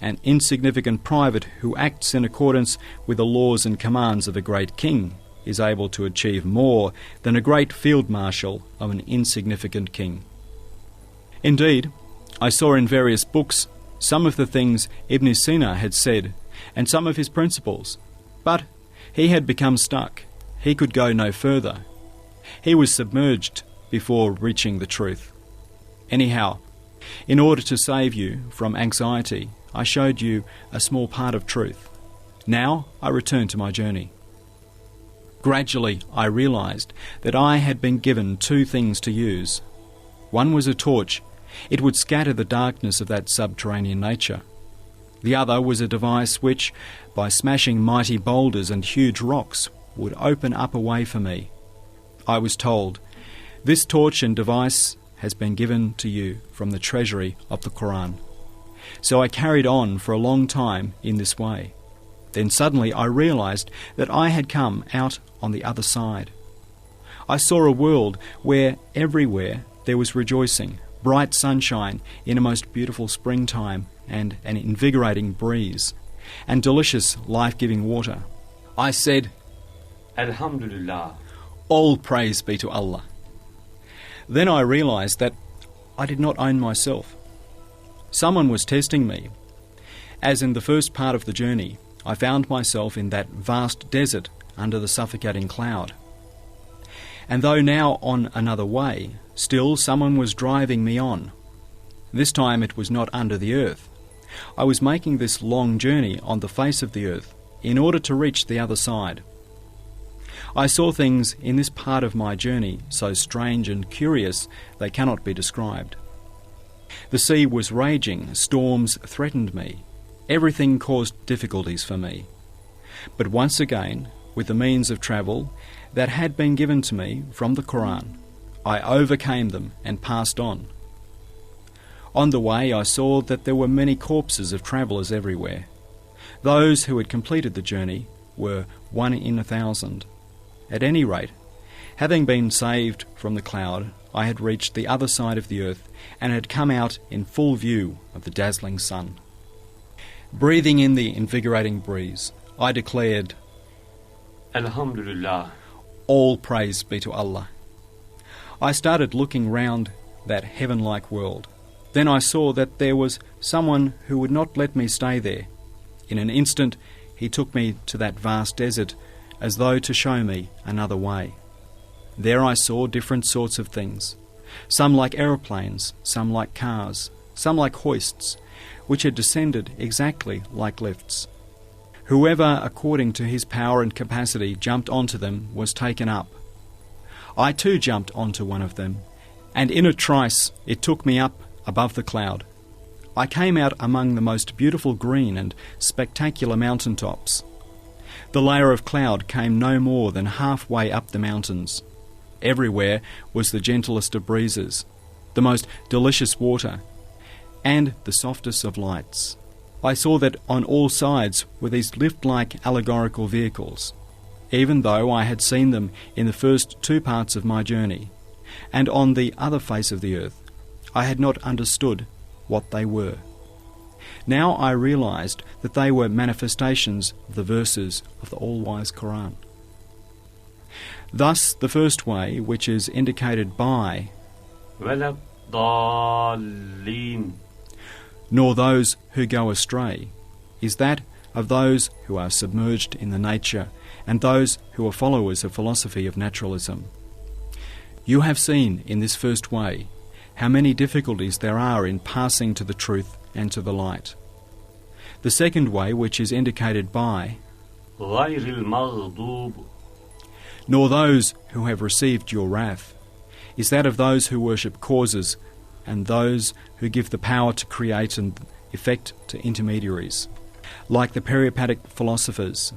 An insignificant private who acts in accordance with the laws and commands of a great king is able to achieve more than a great field marshal of an insignificant king. Indeed, I saw in various books some of the things Ibn Sina had said and some of his principles, but he had become stuck. He could go no further. He was submerged before reaching the truth. Anyhow, in order to save you from anxiety, I showed you a small part of truth. Now I return to my journey. Gradually I realized that I had been given two things to use. One was a torch. It would scatter the darkness of that subterranean nature. The other was a device which, by smashing mighty boulders and huge rocks, would open up a way for me. I was told, "This torch and device has been given to you from the treasury of the Quran." So I carried on for a long time in this way. Then suddenly I realized that I had come out on the other side. I saw a world where everywhere there was rejoicing, bright sunshine in a most beautiful springtime and an invigorating breeze, and delicious life-giving water. I said, Alhamdulillah. All praise be to Allah. Then I realized that I did not own myself. Someone was testing me. As in the first part of the journey, I found myself in that vast desert under the suffocating cloud. And though now on another way, still someone was driving me on. This time it was not under the earth. I was making this long journey on the face of the earth in order to reach the other side. I saw things in this part of my journey so strange and curious they cannot be described. The sea was raging, storms threatened me. Everything caused difficulties for me. But once again, with the means of travel that had been given to me from the Quran, I overcame them and passed on. On the way I saw that there were many corpses of travellers everywhere. Those who had completed the journey were 1 in 1,000. At any rate, having been saved from the cloud, I had reached the other side of the earth and had come out in full view of the dazzling sun. Breathing in the invigorating breeze, I declared, Alhamdulillah. All praise be to Allah. I started looking round that heaven-like world. Then I saw that there was someone who would not let me stay there. In an instant he took me to that vast desert as though to show me another way. There I saw different sorts of things, some like aeroplanes, some like cars, some like hoists, which had descended exactly like lifts. Whoever, according to his power and capacity, jumped onto them was taken up. I too jumped onto one of them, and in a trice it took me up above the cloud. I came out among the most beautiful green and spectacular mountain tops. The layer of cloud came no more than halfway up the mountains. Everywhere was the gentlest of breezes, the most delicious water, and the softest of lights. I saw that on all sides were these lift-like allegorical vehicles, even though I had seen them in the first 2 parts of my journey, and on the other face of the earth. I had not understood what they were. Now I realized that they were manifestations of the verses of the all-wise Quran. Thus, the first way, which is indicated by وَلَا الضَّالِّينَ, nor those who go astray, is that of those who are submerged in the nature and those who are followers of philosophy of naturalism. You have seen in this first way how many difficulties there are in passing to the truth and to the light. The second way, which is indicated by غَيْرِ الْمَغْضُوبِ, nor those who have received your wrath, is that of those who worship causes and those who give the power to create and effect to intermediaries, like the peripatetic philosophers,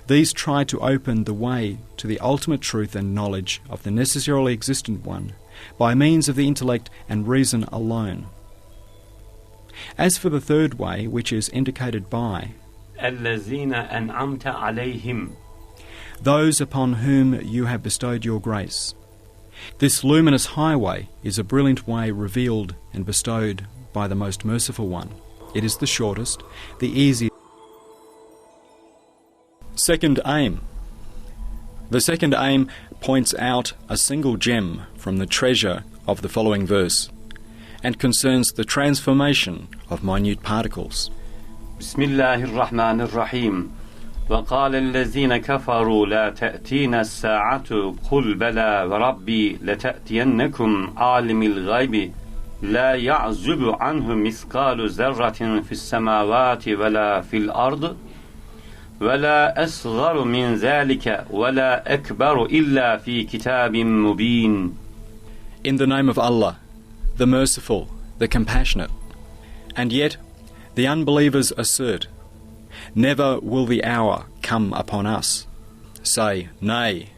These try to open the way to the ultimate truth and knowledge of the necessarily existent one by means of the intellect and reason alone. As for the third way, which is indicated by الذين أنعمت عليهم, those upon whom you have bestowed your grace, this luminous highway is a brilliant way revealed and bestowed by the most merciful one. It is the shortest, the easiest. Second aim. The second aim points out a single gem from the treasure of the following verse and concerns the transformation of minute particles. بسم الله الرحمن الرحيم. وقال الذين كفروا لا تأتينا الساعة قل بلى وربي لتأتينكم عالم الغيب لا يعزب عنه مثقال ذرة في السماوات ولا في الأرض ولا أصغر من ذلك ولا أكبر إلا في كتاب مبين. In the name of Allah, the Merciful, the Compassionate. And yet, the unbelievers assert, never will the hour come upon us. Say, nay,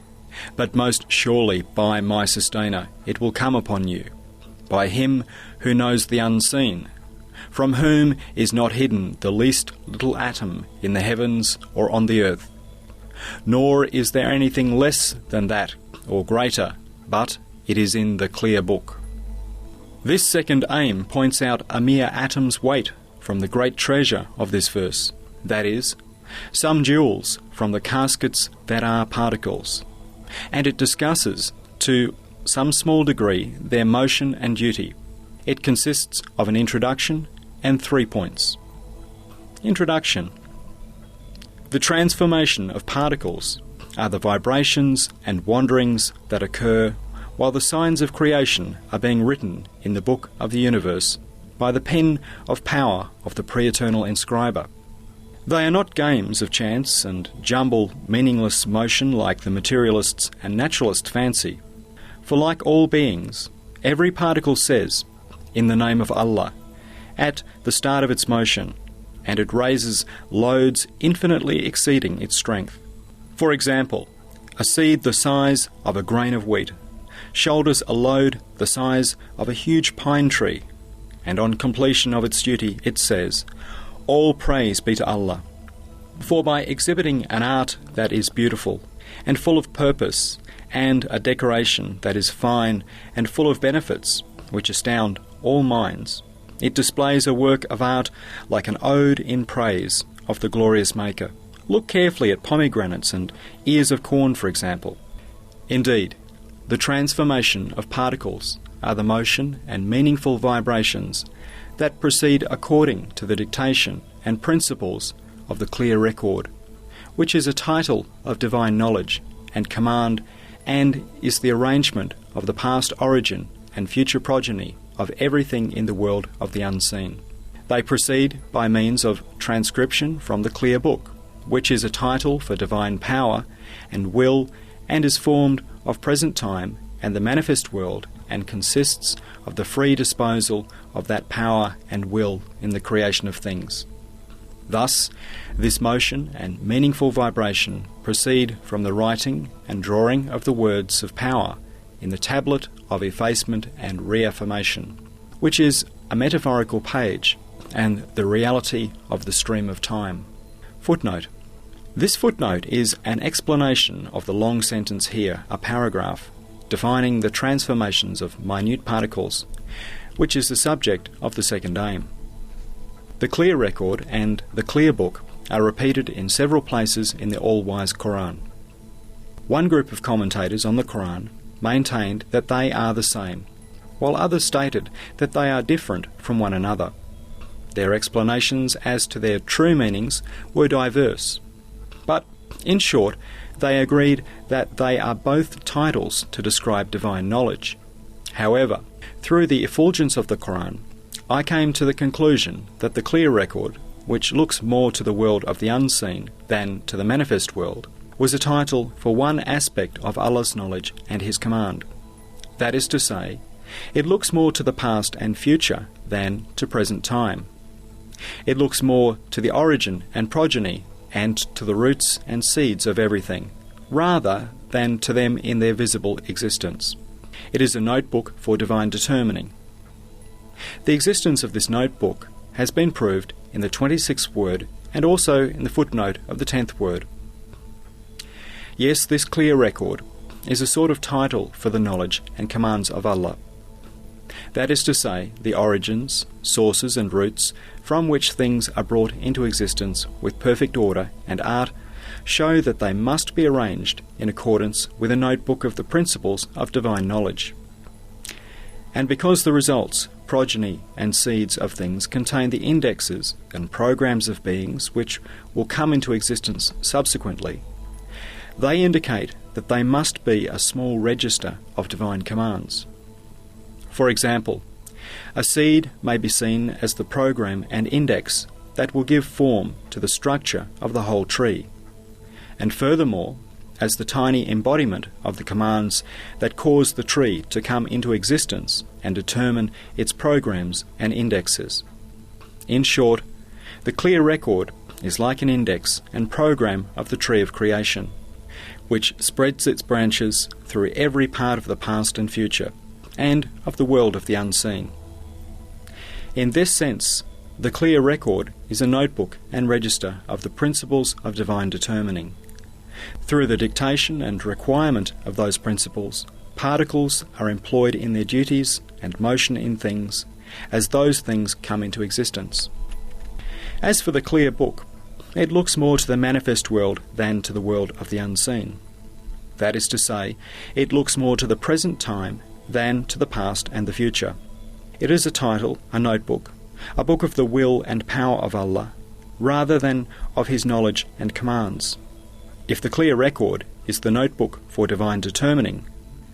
but most surely by my Sustainer it will come upon you, by Him who knows the unseen, from whom is not hidden the least little atom in the heavens or on the earth. Nor is there anything less than that, or greater, but it is in the clear book. This second aim points out a mere atom's weight from the great treasure of this verse, that is, some jewels from the caskets that are particles, and it discusses, to some small degree, their motion and duty. It consists of an introduction and 3 points. Introduction. The transformation of particles are the vibrations and wanderings that occur while the signs of creation are being written in the book of the universe by the pen of power of the pre-eternal inscriber. They are not games of chance and jumble meaningless motion like the materialists and naturalists fancy. For like all beings, every particle says, in the name of Allah, at the start of its motion, and it raises loads infinitely exceeding its strength. For example, a seed the size of a grain of wheat shoulders a load the size of a huge pine tree, and on completion of its duty it says, all praise be to Allah. For by exhibiting an art that is beautiful and full of purpose, and a decoration that is fine and full of benefits, which astound all minds, it displays a work of art like an ode in praise of the glorious Maker. Look carefully at pomegranates and ears of corn, for example. Indeed, the transformation of particles are the motion and meaningful vibrations that proceed according to the dictation and principles of the clear record, which is a title of divine knowledge and command, and is the arrangement of the past origin and future progeny of everything in the world of the unseen. They proceed by means of transcription from the clear book, which is a title for divine power and will, and is formed of present time and the manifest world, and consists of the free disposal of that power and will in the creation of things. Thus, this motion and meaningful vibration proceed from the writing and drawing of the words of power in the tablet of effacement and reaffirmation, which is a metaphorical page and the reality of the stream of time. Footnote. This footnote is an explanation of the long sentence here, a paragraph, defining the transformations of minute particles, which is the subject of the second aim. The clear record and the clear book are repeated in several places in the all-wise Quran. One group of commentators on the Quran maintained that they are the same, while others stated that they are different from one another. Their explanations as to their true meanings were diverse, but, in short, they agreed that they are both titles to describe divine knowledge. However, through the effulgence of the Quran, I came to the conclusion that the clear record, which looks more to the world of the unseen than to the manifest world, was a title for one aspect of Allah's knowledge and His command. That is to say, it looks more to the past and future than to present time. It looks more to the origin and progeny and to the roots and seeds of everything, rather than to them in their visible existence. It is a notebook for divine determining. The existence of this notebook has been proved in the 26th word and also in the footnote of the 10th word. Yes, this clear record is a sort of title for the knowledge and commands of Allah. That is to say, the origins, sources and roots from which things are brought into existence with perfect order and art show that they must be arranged in accordance with a notebook of the principles of divine knowledge. And because the results, progeny and seeds of things contain the indexes and programs of beings which will come into existence subsequently, they indicate that they must be a small register of divine commands. For example, a seed may be seen as the program and index that will give form to the structure of the whole tree, and furthermore, as the tiny embodiment of the commands that cause the tree to come into existence and determine its programs and indexes. In short, the clear record is like an index and program of the tree of creation, which spreads its branches through every part of the past and future, and of the world of the unseen. In this sense, the clear record is a notebook and register of the principles of divine determining. Through the dictation and requirement of those principles, particles are employed in their duties and motion in things, as those things come into existence. As for the clear book, it looks more to the manifest world than to the world of the unseen. That is to say, it looks more to the present time than to the past and the future. It is a title, a notebook, a book of the will and power of Allah, rather than of His knowledge and commands. If the clear record is the notebook for divine determining,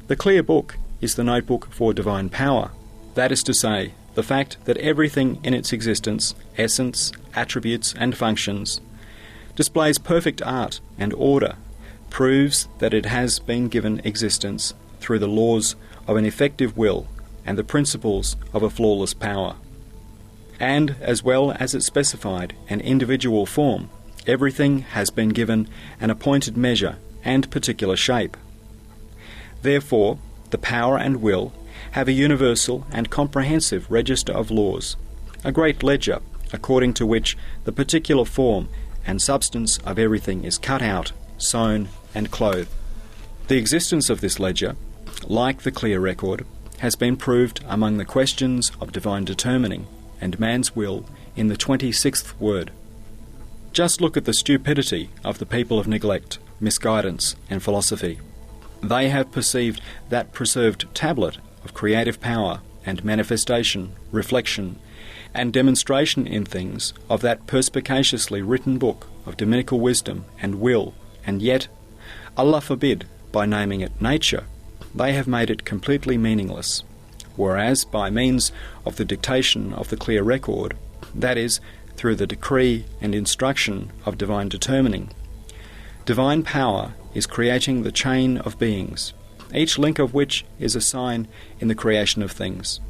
the clear book is the notebook for divine power. That is to say, the fact that everything in its existence, essence, attributes and functions displays perfect art and order, proves that it has been given existence through the laws of an effective will and the principles of a flawless power. And, as well as it specified an individual form, everything has been given an appointed measure and particular shape. Therefore, the power and will have a universal and comprehensive register of laws, a great ledger according to which the particular form and substance of everything is cut out, sewn and clothed. The existence of this ledger, like the clear record, has been proved among the questions of divine determining and man's will in the 26th word. Just look at the stupidity of the people of neglect, misguidance and philosophy. They have perceived that preserved tablet of creative power and manifestation, reflection, and demonstration in things of that perspicaciously written book of dominical wisdom and will, and yet, Allah forbid, by naming it nature, they have made it completely meaningless, whereas by means of the dictation of the clear record, that is, through the decree and instruction of divine determining, divine power is creating the chain of beings, each link of which is a sign in the creation of things.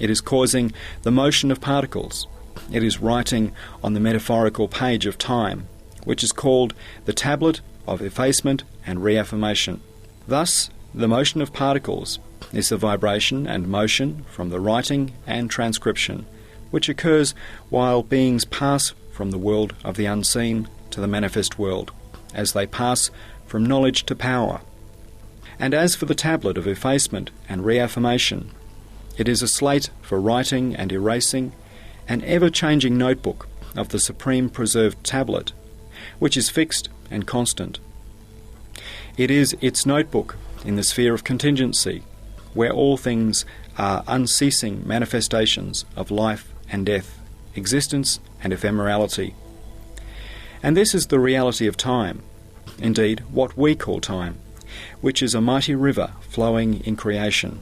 It is causing the motion of particles. It is writing on the metaphorical page of time, which is called the tablet of effacement and reaffirmation. Thus, the motion of particles is the vibration and motion from the writing and transcription, which occurs while beings pass from the world of the unseen to the manifest world, as they pass from knowledge to power. And as for the tablet of effacement and reaffirmation, it is a slate for writing and erasing, an ever-changing notebook of the supreme preserved tablet, which is fixed and constant. It is its notebook in the sphere of contingency, where all things are unceasing manifestations of life and death, existence and ephemerality. And this is the reality of time, indeed what we call time, which is a mighty river flowing in creation,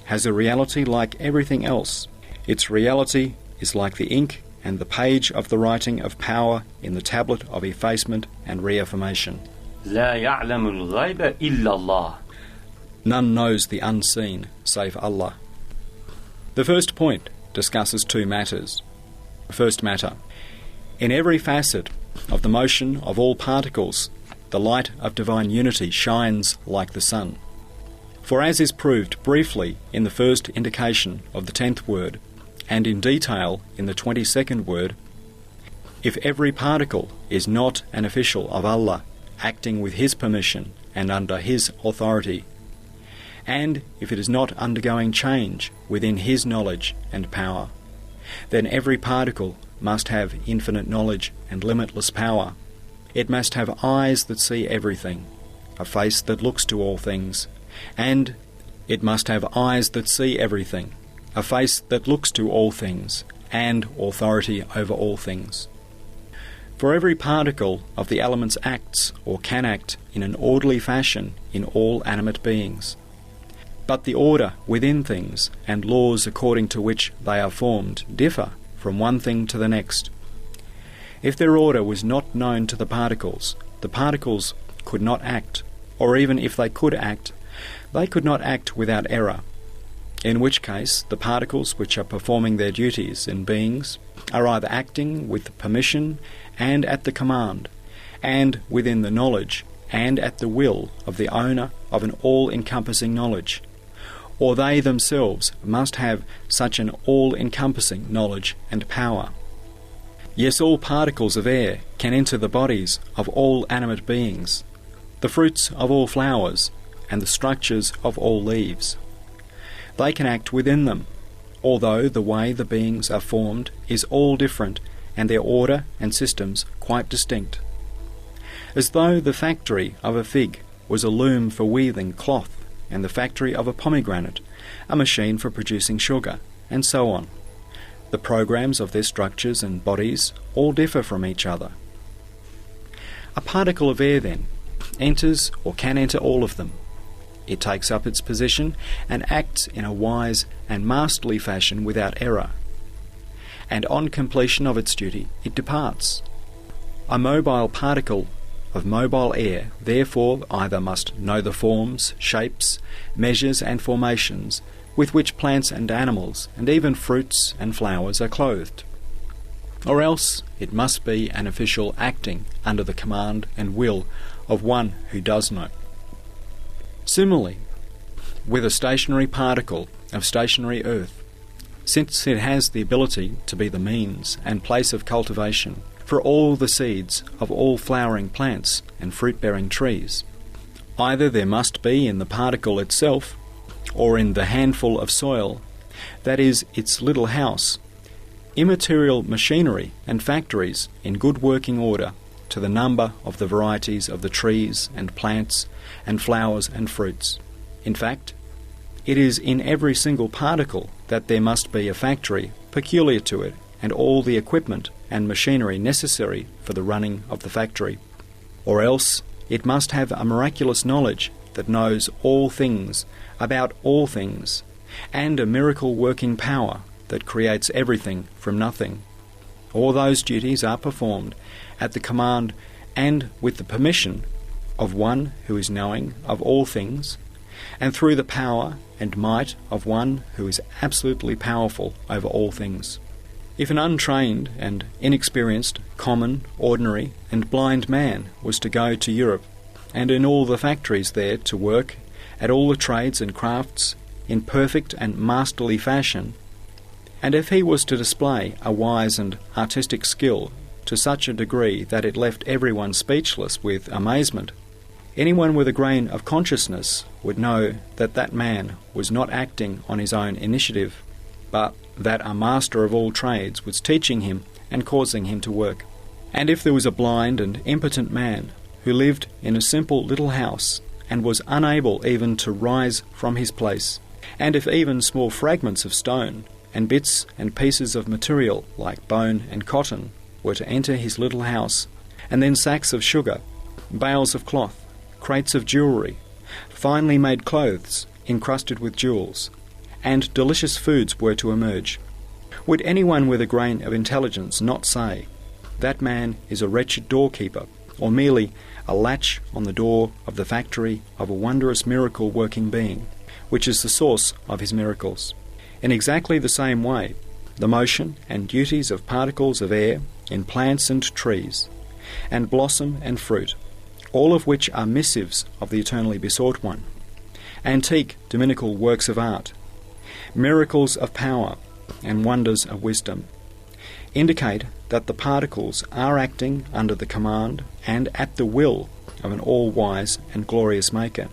has a reality like everything else. Its reality is like the ink and the page of the writing of power in the tablet of effacement and reaffirmation. لا يعلم الغيب إلا الله. None knows the unseen save Allah. The first point discusses two matters. First matter. In every facet of the motion of all particles, the light of divine unity shines like the sun. For as is proved briefly in the first indication of the 10th word, and in detail in the 22nd word, if every particle is not an official of Allah, acting with His permission and under His authority, and if it is not undergoing change within His knowledge and power, then every particle must have infinite knowledge and limitless power. It must have eyes that see everything, a face that looks to all things, and it must have eyes that see everything, a face that looks to all things, and authority over all things. For every particle of the elements acts or can act in an orderly fashion in all animate beings. But the order within things and laws according to which they are formed differ from one thing to the next. If their order was not known to the particles could not act, or even if they could act, they could not act without error, in which case the particles which are performing their duties in beings are either acting with permission and at the command, and within the knowledge and at the will of the owner of an all-encompassing knowledge, or they themselves must have such an all-encompassing knowledge and power. Yes, all particles of air can enter the bodies of all animate beings, the fruits of all flowers, and the structures of all leaves. They can act within them, although the way the beings are formed is all different and their order and systems quite distinct. As though the factory of a fig was a loom for weaving cloth, and the factory of a pomegranate a machine for producing sugar, and so on. The programs of their structures and bodies all differ from each other. A particle of air, then, enters or can enter all of them. It takes up its position and acts in a wise and masterly fashion without error. And on completion of its duty, it departs. A mobile particle of mobile air, therefore, either must know the forms, shapes, measures and formations with which plants and animals, and even fruits and flowers are clothed, or else it must be an official acting under the command and will of one who does know. Similarly, with a stationary particle of stationary earth, since it has the ability to be the means and place of cultivation for all the seeds of all flowering plants and fruit-bearing trees, either there must be in the particle itself, or in the handful of soil, that is, its little house, immaterial machinery and factories in good working order to the number of the varieties of the trees and plants and flowers and fruits. In fact, it is in every single particle that there must be a factory peculiar to it and all the equipment and machinery necessary for the running of the factory, or else it must have a miraculous knowledge that knows all things about all things, and a miracle-working power that creates everything from nothing. All those duties are performed at the command and with the permission of one who is knowing of all things, and through the power and might of one who is absolutely powerful over all things. If an untrained and inexperienced, common, ordinary and blind man was to go to Europe, and in all the factories there to work at all the trades and crafts in perfect and masterly fashion, and if he was to display a wise and artistic skill to such a degree that it left everyone speechless with amazement, anyone with a grain of consciousness would know that that man was not acting on his own initiative, but that a master of all trades was teaching him and causing him to work. And if there was a blind and impotent man who lived in a simple little house and was unable even to rise from his place, and if even small fragments of stone and bits and pieces of material like bone and cotton were to enter his little house, and then sacks of sugar, bales of cloth, crates of jewellery, finely made clothes encrusted with jewels, and delicious foods were to emerge, would anyone with a grain of intelligence not say, that man is a wretched doorkeeper, or merely a latch on the door of the factory of a wondrous miracle-working being, which is the source of his miracles? In exactly the same way, the motion and duties of particles of air in plants and trees, and blossom and fruit, all of which are missives of the eternally besought one, antique dominical works of art, miracles of power, and wonders of wisdom, indicate that the particles are acting under the command and at the will of an all-wise and glorious Maker,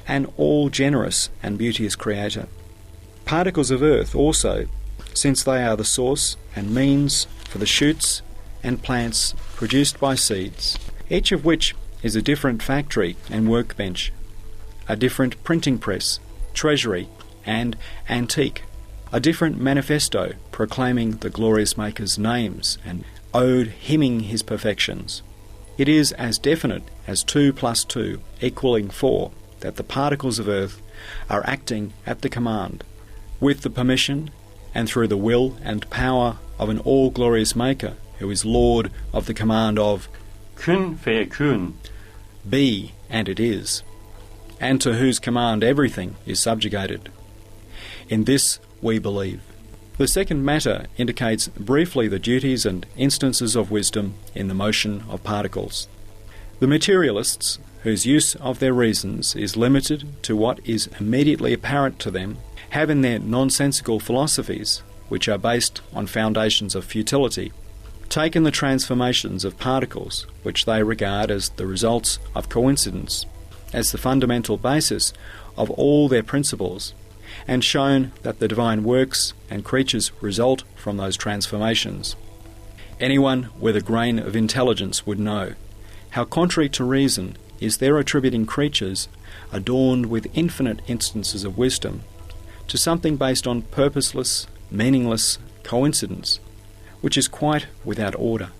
an all-generous and beauteous Creator. Particles of earth also, since they are the source and means for the shoots and plants produced by seeds, each of which is a different factory and workbench, a different printing press, treasury, and antique, a different manifesto proclaiming the glorious Maker's names and ode hymning his perfections. It is as definite as 2 + 2 equaling 4 that the particles of earth are acting at the command, with the permission and through the will and power of an all-glorious Maker who is Lord of the command of Kün feyekün, be, and it is, and to whose command everything is subjugated. In this we believe. The second matter indicates briefly the duties and instances of wisdom in the motion of particles. The materialists, whose use of their reasons is limited to what is immediately apparent to them, have in their nonsensical philosophies, which are based on foundations of futility, taken the transformations of particles, which they regard as the results of coincidence, as the fundamental basis of all their principles, and shown that the divine works and creatures result from those transformations. Anyone with a grain of intelligence would know how contrary to reason is their attributing creatures adorned with infinite instances of wisdom to something based on purposeless, meaningless coincidence, which is quite without order.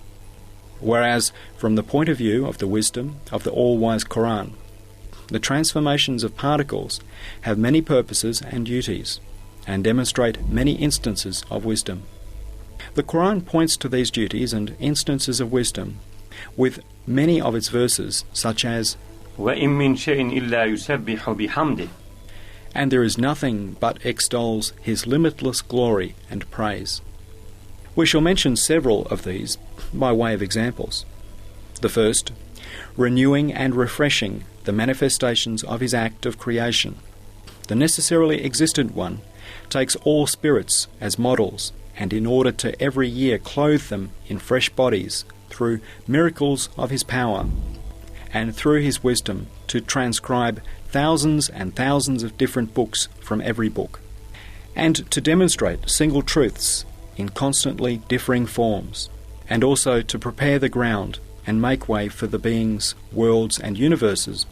Whereas, from the point of view of the wisdom of the all-wise Quran, the transformations of particles have many purposes and duties, and demonstrate many instances of wisdom. The Quran points to these duties and instances of wisdom with many of its verses, such as وَإِن مِّن شَيْءٍ إِلَّا يُسَبِّحُ بِحَمْدِهِ, and there is nothing but extols his limitless glory and praise. We shall mention several of these by way of examples. The first, renewing and refreshing the manifestations of his act of creation. The necessarily existent one takes all spirits as models, and in order to every year clothe them in fresh bodies through miracles of his power, and through his wisdom to transcribe thousands and thousands of different books from every book, and to demonstrate single truths in constantly differing forms, and also to prepare the ground and make way for the beings, worlds and universes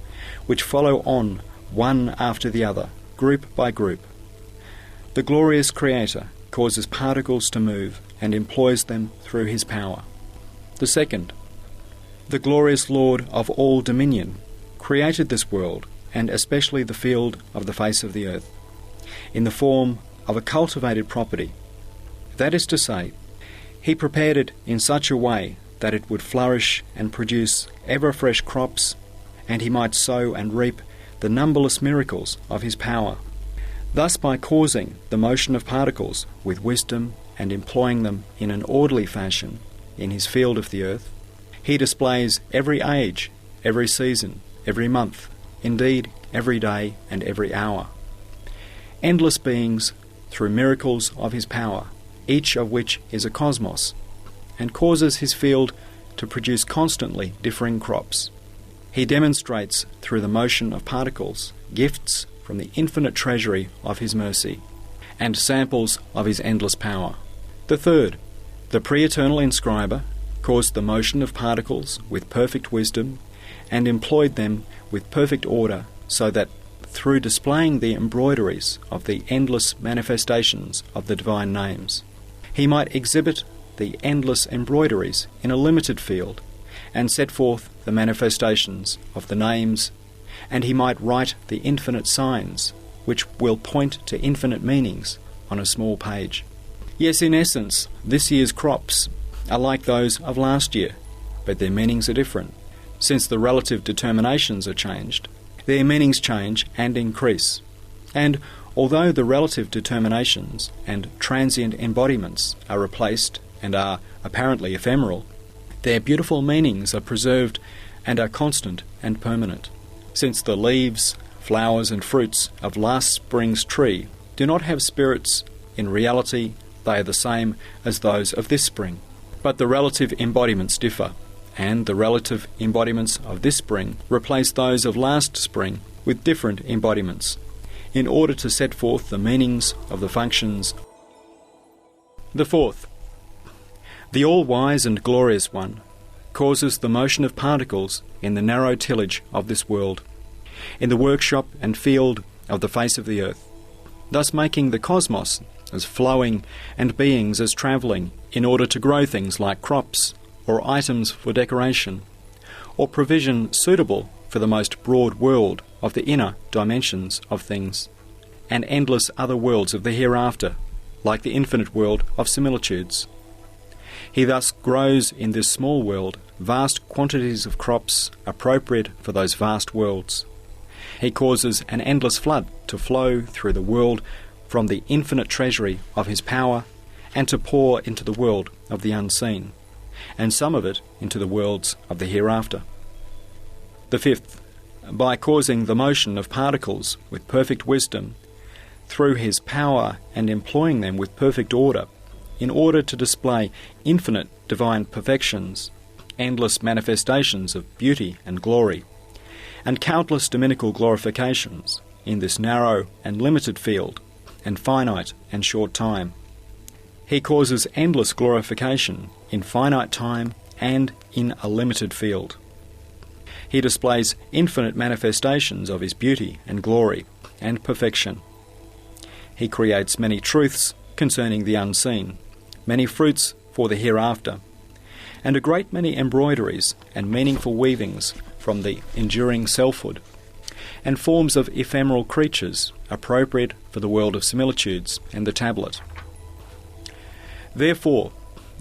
which follow on one after the other, group by group. The glorious Creator causes particles to move and employs them through his power. The second, the glorious Lord of all dominion created this world, and especially the field of the face of the earth, in the form of a cultivated property. That is to say, he prepared it in such a way that it would flourish and produce ever fresh crops, and he might sow and reap the numberless miracles of his power. Thus, by causing the motion of particles with wisdom and employing them in an orderly fashion in his field of the earth, he displays every age, every season, every month, indeed every day and every hour, endless beings through miracles of his power, each of which is a cosmos, and causes his field to produce constantly differing crops. He demonstrates through the motion of particles gifts from the infinite treasury of his mercy, and samples of his endless power. The third, the pre-eternal inscriber, caused the motion of particles with perfect wisdom, and employed them with perfect order, so that through displaying the embroideries of the endless manifestations of the divine names, he might exhibit the endless embroideries in a limited field, and set forth the manifestations of the names, and he might write the infinite signs, which will point to infinite meanings on a small page. Yes, in essence, this year's crops are like those of last year, but their meanings are different. Since the relative determinations are changed, their meanings change and increase. And although the relative determinations and transient embodiments are replaced and are apparently ephemeral, Their beautiful meanings are preserved and are constant and permanent, since the leaves, flowers and fruits of last spring's tree do not have spirits. In reality, they are the same as those of this spring, but the relative embodiments differ, and the relative embodiments of this spring replace those of last spring with different embodiments, in order to set forth the meanings of the functions. The fourth, the all-wise and glorious one causes the motion of particles in the narrow tillage of this world, in the workshop and field of the face of the earth, thus making the cosmos as flowing and beings as travelling, in order to grow things like crops or items for decoration, or provision suitable for the most broad world of the inner dimensions of things, and endless other worlds of the hereafter, like the infinite world of similitudes. He thus grows in this small world vast quantities of crops appropriate for those vast worlds. He causes an endless flood to flow through the world from the infinite treasury of his power, and to pour into the world of the unseen, and some of it into the worlds of the hereafter. The fifth, by causing the motion of particles with perfect wisdom, through his power and employing them with perfect order, in order to display infinite divine perfections, endless manifestations of beauty and glory, and countless dominical glorifications in this narrow and limited field, and finite and short time. He causes endless glorification in finite time and in a limited field. He displays infinite manifestations of his beauty and glory and perfection. He creates many truths concerning the unseen, many fruits for the hereafter, and a great many embroideries and meaningful weavings from the enduring selfhood, and forms of ephemeral creatures appropriate for the world of similitudes and the tablet. Therefore,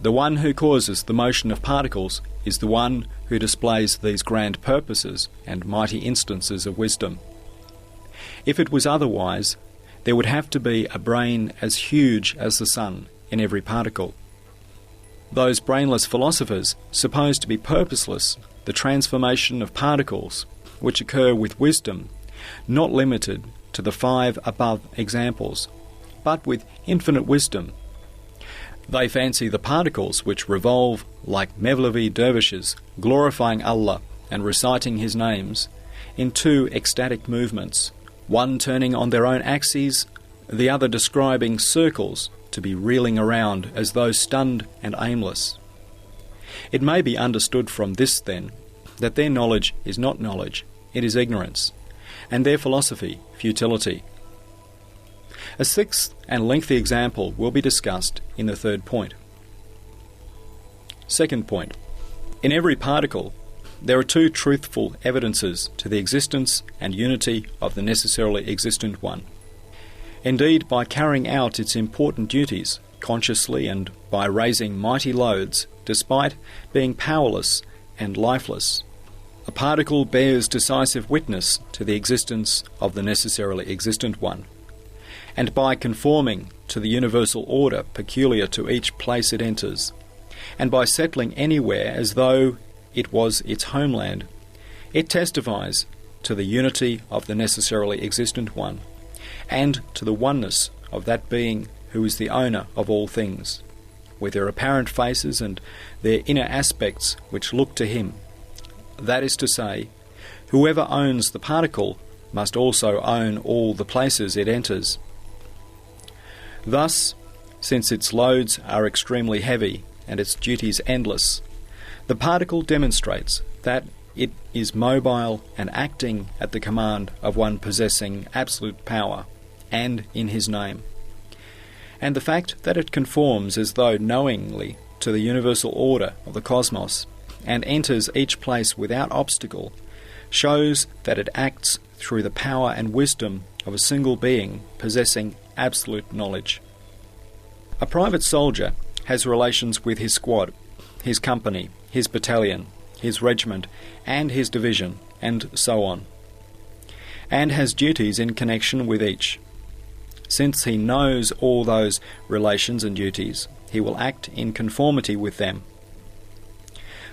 the one who causes the motion of particles is the one who displays these grand purposes and mighty instances of wisdom. If it was otherwise, there would have to be a brain as huge as the sun in every particle. Those brainless philosophers suppose to be purposeless the transformation of particles which occur with wisdom, not limited to the 5 above examples, but with infinite wisdom. They fancy the particles which revolve like Mevlevi dervishes, glorifying Allah and reciting His names, in 2 ecstatic movements, one turning on their own axes, the other describing circles to be reeling around as though stunned and aimless. It may be understood from this, then, that their knowledge is not knowledge, it is ignorance, and their philosophy futility. A 6th and lengthy example will be discussed in the 3rd point. 2nd point. In every particle, there are 2 truthful evidences to the existence and unity of the necessarily existent one. Indeed, by carrying out its important duties consciously and by raising mighty loads, despite being powerless and lifeless, a particle bears decisive witness to the existence of the necessarily existent one. And by conforming to the universal order peculiar to each place it enters, and by settling anywhere as though it was its homeland, it testifies to the unity of the necessarily existent one, and to the oneness of that being who is the owner of all things, with their apparent faces and their inner aspects which look to him. That is to say, whoever owns the particle must also own all the places it enters. Thus, since its loads are extremely heavy and its duties endless, the particle demonstrates that it is mobile and acting at the command of one possessing absolute power, and in his name. And the fact that it conforms as though knowingly to the universal order of the cosmos, and enters each place without obstacle, shows that it acts through the power and wisdom of a single being possessing absolute knowledge. A private soldier has relations with his squad, his company, his battalion, his regiment, and his division, and so on, and has duties in connection with each. Since he knows all those relations and duties, he will act in conformity with them.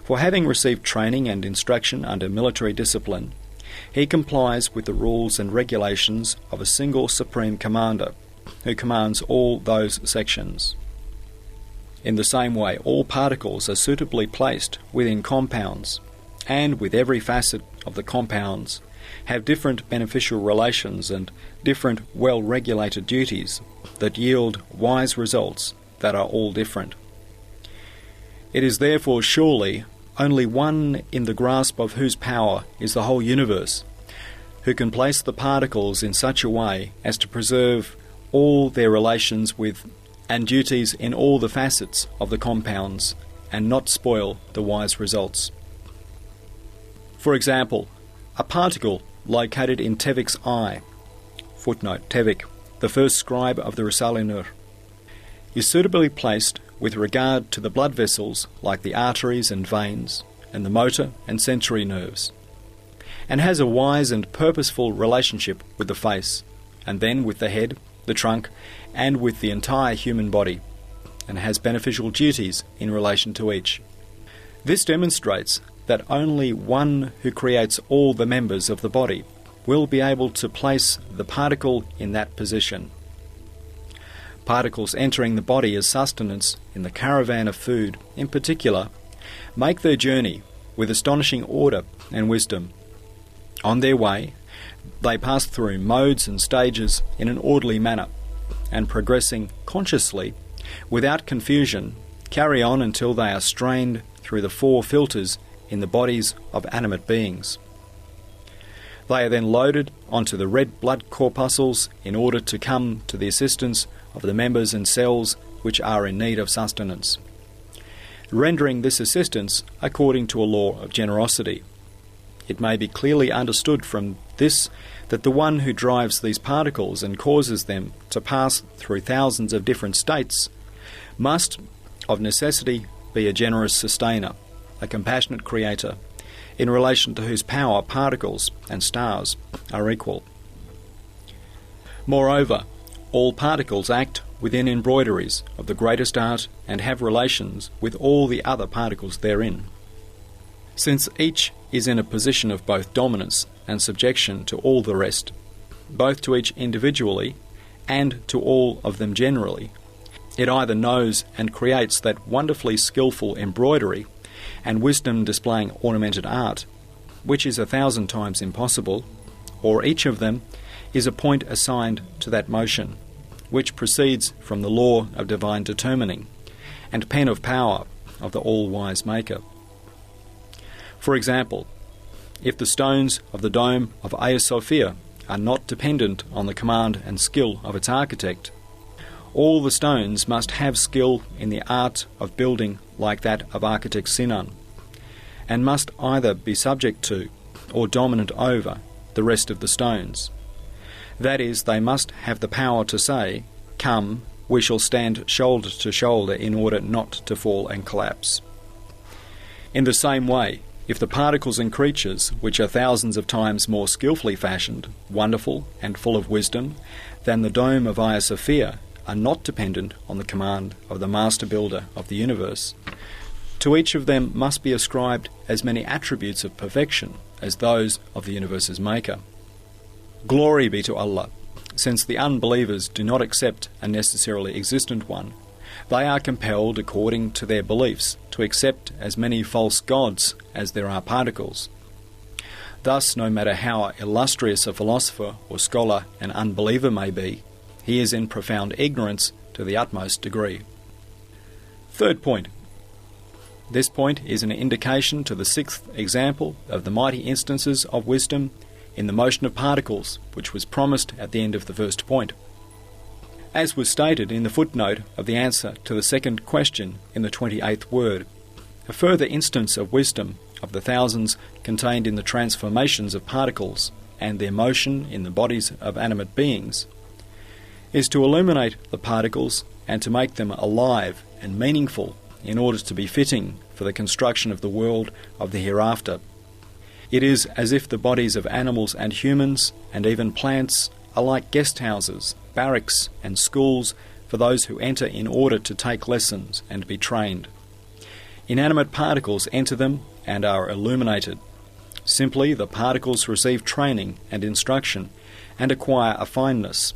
For having received training and instruction under military discipline, he complies with the rules and regulations of a single supreme commander, who commands all those sections. In the same way, all particles are suitably placed within compounds, and with every facet of the compounds have different beneficial relations and different well-regulated duties that yield wise results that are all different. It is therefore surely only one in the grasp of whose power is the whole universe, who can place the particles in such a way as to preserve all their relations with and duties in all the facets of the compounds and not spoil the wise results. For example, a particle located in Tevik's eye, footnote Tevik, the first scribe of the Risale-i, is suitably placed with regard to the blood vessels like the arteries and veins, and the motor and sensory nerves, and has a wise and purposeful relationship with the face, and then with the head, the trunk, and with the entire human body, and has beneficial duties in relation to each. This demonstrates that only one who creates all the members of the body will be able to place the particle in that position. Particles entering the body as sustenance in the caravan of food, in particular, make their journey with astonishing order and wisdom. On their way, they pass through modes and stages in an orderly manner, and progressing consciously, without confusion, carry on until they are strained through the 4 filters in the bodies of animate beings. They are then loaded onto the red blood corpuscles in order to come to the assistance of the members and cells which are in need of sustenance, rendering this assistance according to a law of generosity. It may be clearly understood from this that the one who drives these particles and causes them to pass through thousands of different states must, of necessity, be a generous sustainer, a compassionate creator, in relation to whose power particles and stars are equal. Moreover, all particles act within embroideries of the greatest art and have relations with all the other particles therein. Since each is in a position of both dominance and subjection to all the rest, both to each individually and to all of them generally, it either knows and creates that wonderfully skillful embroidery and wisdom displaying ornamented art, which is 1,000 times impossible, or each of them is a point assigned to that motion, which proceeds from the law of divine determining and pen of power of the all-wise Maker. For example, if the stones of the dome of Hagia Sophia are not dependent on the command and skill of its architect, all the stones must have skill in the art of building like that of architect Sinan, and must either be subject to or dominant over the rest of the stones. That is, they must have the power to say, "Come, we shall stand shoulder to shoulder in order not to fall and collapse." In the same way, if the particles and creatures, which are thousands of times more skillfully fashioned, wonderful, and full of wisdom than the dome of Hagia Sophia, are not dependent on the command of the master builder of the universe, to each of them must be ascribed as many attributes of perfection as those of the universe's maker. Glory be to Allah! Since the unbelievers do not accept a necessarily existent one, they are compelled, according to their beliefs, to accept as many false gods as there are particles. Thus, no matter how illustrious a philosopher or scholar an unbeliever may be, he is in profound ignorance to the utmost degree. Third point. This point is an indication to the 6th example of the mighty instances of wisdom in the motion of particles, which was promised at the end of the first point. As was stated in the footnote of the answer to the second question in the 28th word, a further instance of wisdom of the thousands contained in the transformations of particles and their motion in the bodies of animate beings is to illuminate the particles and to make them alive and meaningful in order to be fitting for the construction of the world of the hereafter. It is as if the bodies of animals and humans, and even plants, are like guest houses, barracks and schools for those who enter in order to take lessons and be trained. inanimate particles enter them and are illuminated. Simply, the particles receive training and instruction and acquire a fineness.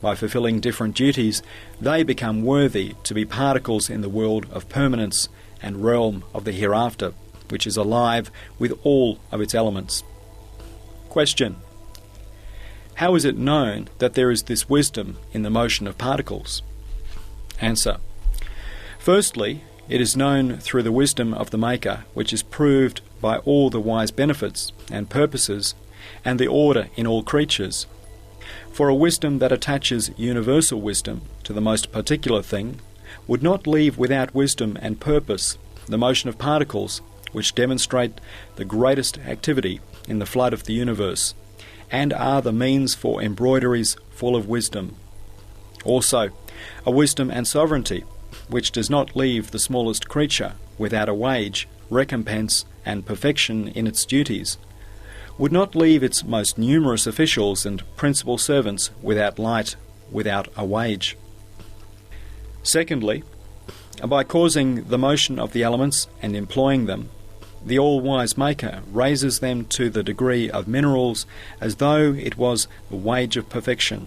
By fulfilling different duties, they become worthy to be particles in the world of permanence and realm of the hereafter, which is alive with all of its elements. Question: how is it known that there is this wisdom in the motion of particles? Answer: firstly, it is known through the wisdom of the Maker, which is proved by all the wise benefits and purposes and the order in all creatures. For a wisdom that attaches universal wisdom to the most particular thing would not leave without wisdom and purpose the motion of particles, which demonstrate the greatest activity in the flood of the universe, and are the means for embroideries full of wisdom. Also, a wisdom and sovereignty which does not leave the smallest creature without a wage, recompense, and perfection in its duties, would not leave its most numerous officials and principal servants without light, without a wage. Secondly, by causing the motion of the elements and employing them, the all-wise Maker raises them to the degree of minerals as though it was the wage of perfection,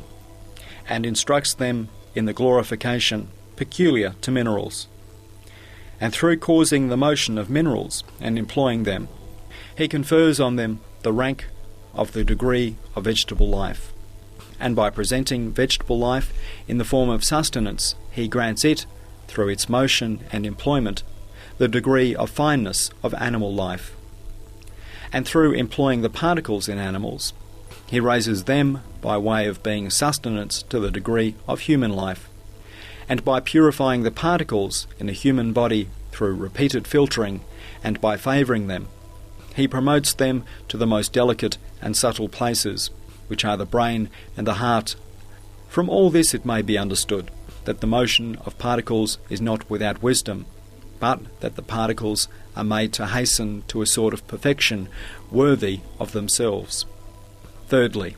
and instructs them in the glorification peculiar to minerals. And through causing the motion of minerals and employing them, he confers on them the rank of the degree of vegetable life. And by presenting vegetable life in the form of sustenance, he grants it, through its motion and employment, the degree of fineness of animal life. And through employing the particles in animals, he raises them by way of being sustenance to the degree of human life. And by purifying the particles in a human body through repeated filtering and by favouring them, he promotes them to the most delicate and subtle places, which are the brain and the heart. From all this it may be understood that the motion of particles is not without wisdom, but that the particles are made to hasten to a sort of perfection worthy of themselves. Thirdly,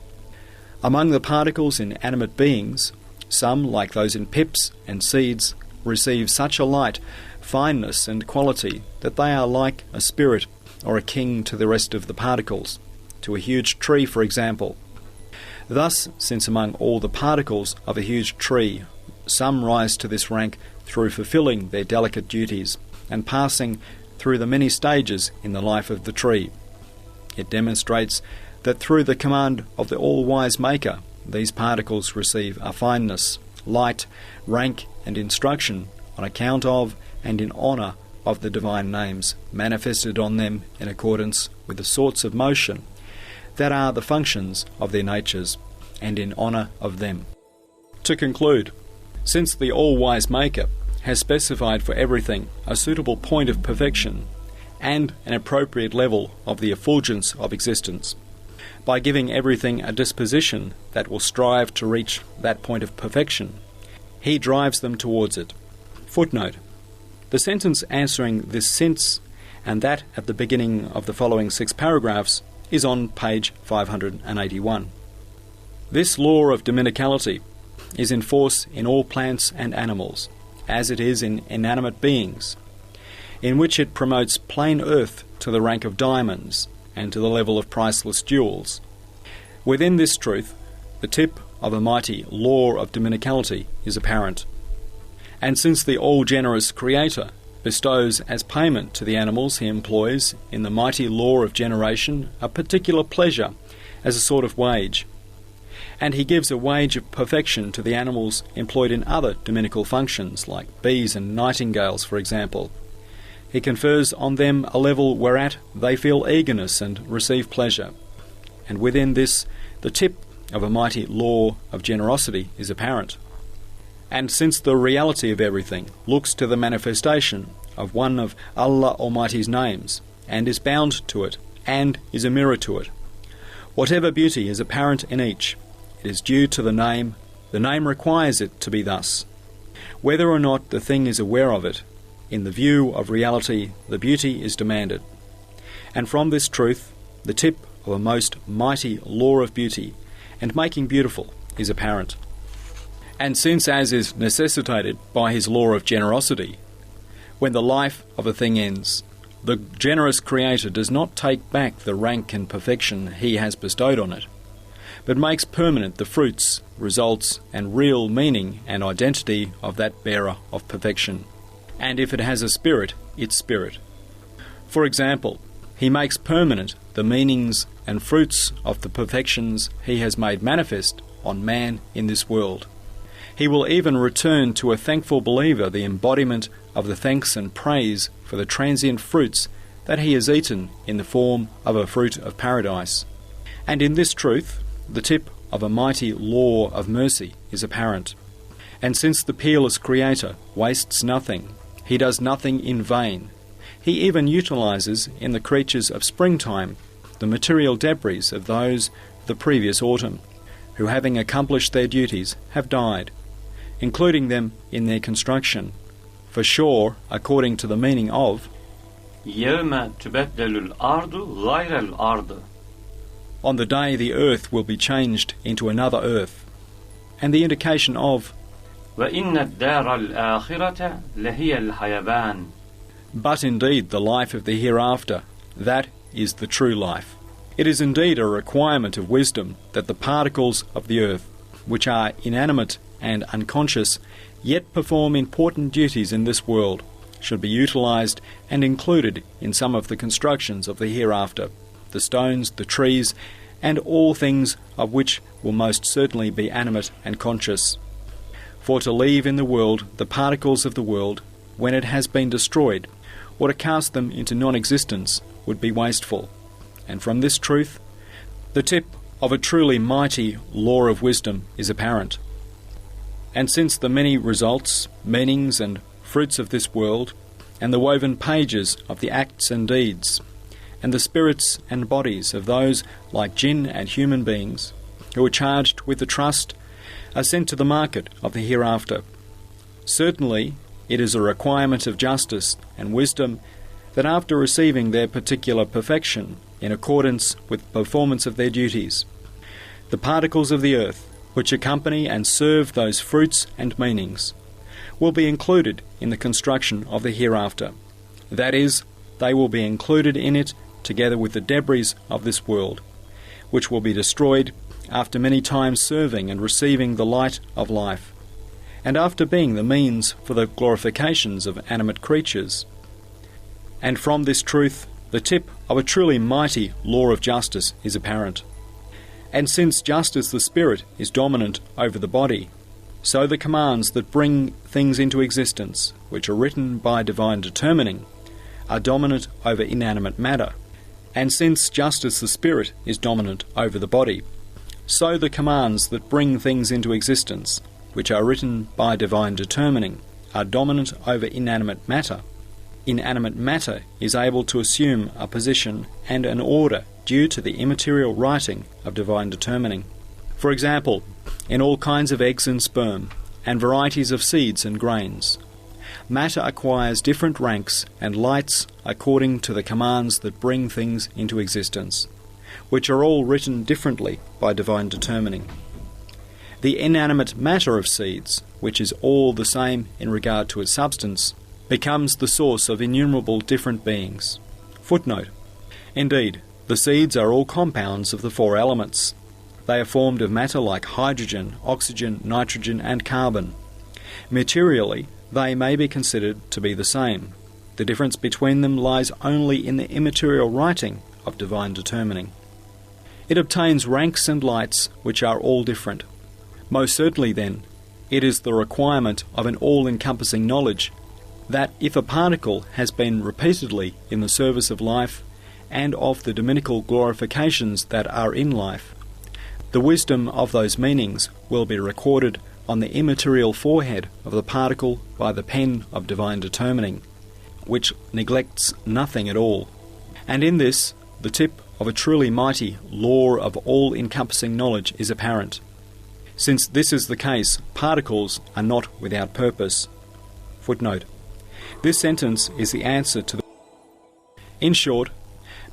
among the particles in animate beings, some, like those in pips and seeds, receive such a light, fineness and quality that they are like a spirit or a king to the rest of the particles, to a huge tree, for example. Thus, since among all the particles of a huge tree, some rise to this rank through fulfilling their delicate duties and passing through the many stages in the life of the tree, it demonstrates that through the command of the all-wise Maker, these particles receive a fineness, light, rank, and instruction on account of and in honour of the divine names manifested on them in accordance with the sorts of motion that are the functions of their natures, and in honour of them. To conclude, since the all-wise Maker has specified for everything a suitable point of perfection and an appropriate level of the effulgence of existence, by giving everything a disposition that will strive to reach that point of perfection, he drives them towards it. Footnote: the sentence answering this since and that at the beginning of the following 6 paragraphs is on page 581. This law of dominicality is in force in all plants and animals, as it is in inanimate beings, in which it promotes plain earth to the rank of diamonds and to the level of priceless jewels. Within this truth, the tip of a mighty law of dominicality is apparent. And since the all-generous Creator bestows as payment to the animals he employs in the mighty law of generation a particular pleasure as a sort of wage, and he gives a wage of perfection to the animals employed in other dominical functions, like bees and nightingales, for example, he confers on them a level whereat they feel eagerness and receive pleasure. And within this, the tip of a mighty law of generosity is apparent. And since the reality of everything looks to the manifestation of one of Allah Almighty's names, and is bound to it, and is a mirror to it, whatever beauty is apparent in each, it is due to the name requires it to be thus. Whether or not the thing is aware of it, in the view of reality, the beauty is demanded. And from this truth, the tip of a most mighty law of beauty and making beautiful is apparent. And since, as is necessitated by his law of generosity, when the life of a thing ends. The generous Creator does not take back the rank and perfection He has bestowed on it, but makes permanent the fruits, results, and real meaning and identity of that bearer of perfection, and if it has a spirit, its spirit. For example, He makes permanent the meanings and fruits of the perfections He has made manifest on man in this world. He will even return to a thankful believer the embodiment of the thanks and praise for the transient fruits that he has eaten in the form of a fruit of paradise. And in this truth, the tip of a mighty law of mercy is apparent. And since the peerless Creator wastes nothing, He does nothing in vain. He even utilises in the creatures of springtime the material debris of those of the previous autumn, who having accomplished their duties have died, including them in their construction, for sure according to the meaning of يَوْمَ تُبَدَّلُ الْأَرْضُ غَيْرَ الْأَرْضِ, on the day the earth will be changed into another earth, and the indication of وَإِنَّ الدَّارَ الْآخِرَةَ لَهِيَ الْحَيَوَانِ, but indeed the life of the hereafter, that is the true life. It is indeed a requirement of wisdom that the particles of the earth, which are inanimate and unconscious, yet perform important duties in this world, should be utilised and included in some of the constructions of the hereafter, the stones, the trees, and all things of which will most certainly be animate and conscious. For to leave in the world the particles of the world, when it has been destroyed, or to cast them into non-existence, would be wasteful. And from this truth, the tip of a truly mighty law of wisdom is apparent. And since the many results, meanings, and fruits of this world, and the woven pages of the acts and deeds, and the spirits and bodies of those like jinn and human beings, who are charged with the trust, are sent to the market of the hereafter, certainly it is a requirement of justice and wisdom that after receiving their particular perfection, in accordance with the performance of their duties, the particles of the earth, which accompany and serve those fruits and meanings, will be included in the construction of the hereafter. That is, they will be included in it together with the debris of this world, which will be destroyed after many times serving and receiving the light of life, and after being the means for the glorifications of animate creatures. And from this truth, the tip of a truly mighty law of justice is apparent. And since just as the spirit is dominant over the body, so the commands that bring things into existence, which are written by divine determining, are dominant over inanimate matter. And since just as the spirit is dominant over the body, so the commands that bring things into existence, which are written by divine determining, are dominant over inanimate matter. Inanimate matter is able to assume a position and an order due to the immaterial writing of divine determining. For example, in all kinds of eggs and sperm, and varieties of seeds and grains, matter acquires different ranks and lights according to the commands that bring things into existence, which are all written differently by divine determining. The inanimate matter of seeds, which is all the same in regard to its substance, becomes the source of innumerable different beings. Footnote: indeed, the seeds are all compounds of the four elements. They are formed of matter like hydrogen, oxygen, nitrogen, and carbon. Materially, they may be considered to be the same. The difference between them lies only in the immaterial writing of divine determining. It obtains ranks and lights which are all different. Most certainly, then, it is the requirement of an all-encompassing knowledge that if a particle has been repeatedly in the service of life and of the dominical glorifications that are in life, the wisdom of those meanings will be recorded on the immaterial forehead of the particle by the pen of divine determining, which neglects nothing at all. And in this, the tip of a truly mighty law of all-encompassing knowledge is apparent. Since this is the case, particles are not without purpose. Footnote: this sentence is the answer to the... In short,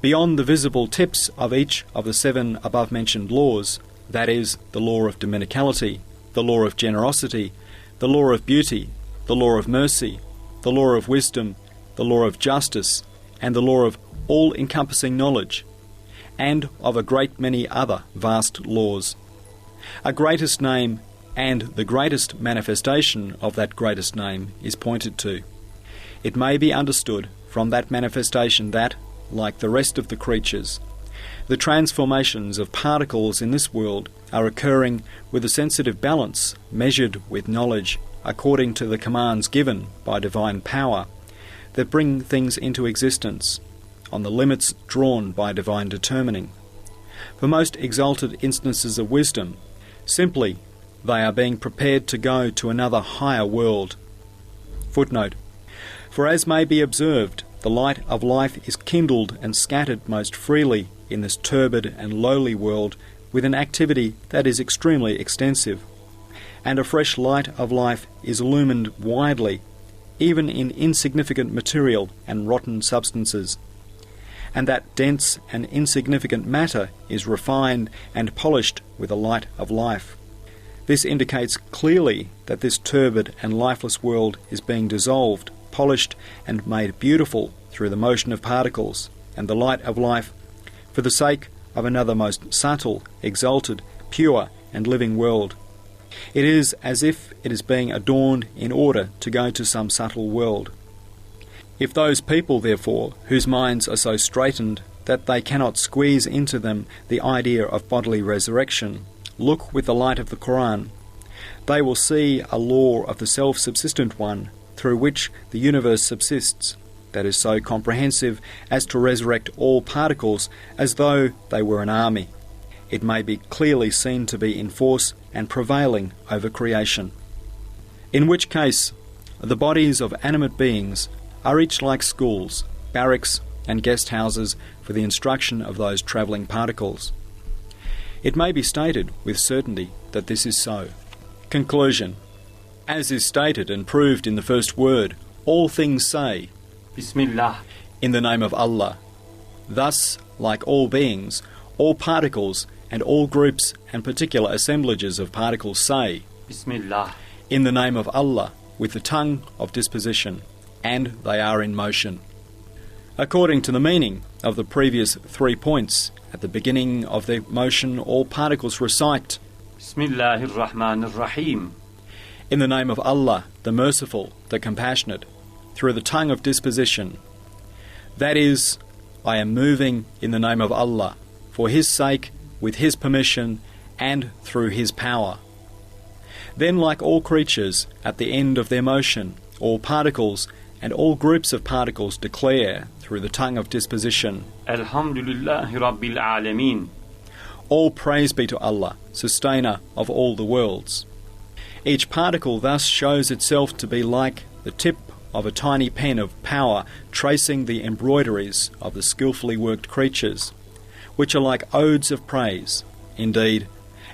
beyond the visible tips of each of the 7 above-mentioned laws, that is, the law of dominicality, the law of generosity, the law of beauty, the law of mercy, the law of wisdom, the law of justice, and the law of all-encompassing knowledge, and of a great many other vast laws. A greatest name and the greatest manifestation of that greatest name is pointed to. It may be understood from that manifestation that, like the rest of the creatures, the transformations of particles in this world are occurring with a sensitive balance measured with knowledge according to the commands given by divine power that bring things into existence, on the limits drawn by divine determining. For most exalted instances of wisdom, simply they are being prepared to go to another higher world. Footnote: For as may be observed, the light of life is kindled and scattered most freely in this turbid and lowly world with an activity that is extremely extensive, and a fresh light of life is illumined widely, even in insignificant material and rotten substances, and that dense and insignificant matter is refined and polished with the light of life. This indicates clearly that this turbid and lifeless world is being dissolved, polished, and made beautiful through the motion of particles and the light of life, for the sake of another most subtle, exalted, pure, and living world. It is as if it is being adorned in order to go to some subtle world. If those people, therefore, whose minds are so straitened that they cannot squeeze into them the idea of bodily resurrection, look with the light of the Quran, they will see a law of the self-subsistent one through which the universe subsists, that is so comprehensive as to resurrect all particles as though they were an army. It may be clearly seen to be in force and prevailing over creation. In which case, the bodies of animate beings are each like schools, barracks, and guest houses for the instruction of those travelling particles. It may be stated with certainty that this is so. Conclusion. As is stated and proved in the first word, all things say, Bismillah, in the name of Allah. Thus, like all beings, all particles and all groups and particular assemblages of particles say, Bismillah, in the name of Allah, with the tongue of disposition, and they are in motion. According to the meaning of the previous 3 points, at the beginning of their motion all particles recite, Bismillahir-Rahmanir-Rahim, in the name of Allah, the Merciful, the Compassionate, through the tongue of disposition. That is, I am moving in the name of Allah, for His sake, with His permission, and through His power. Then, like all creatures, at the end of their motion, all particles and all groups of particles declare, through the tongue of disposition, Alhamdulillahi Rabbil Alameen. All praise be to Allah, sustainer of all the worlds. Each particle thus shows itself to be like the tip of a tiny pen of power tracing the embroideries of the skillfully worked creatures, which are like odes of praise. Indeed,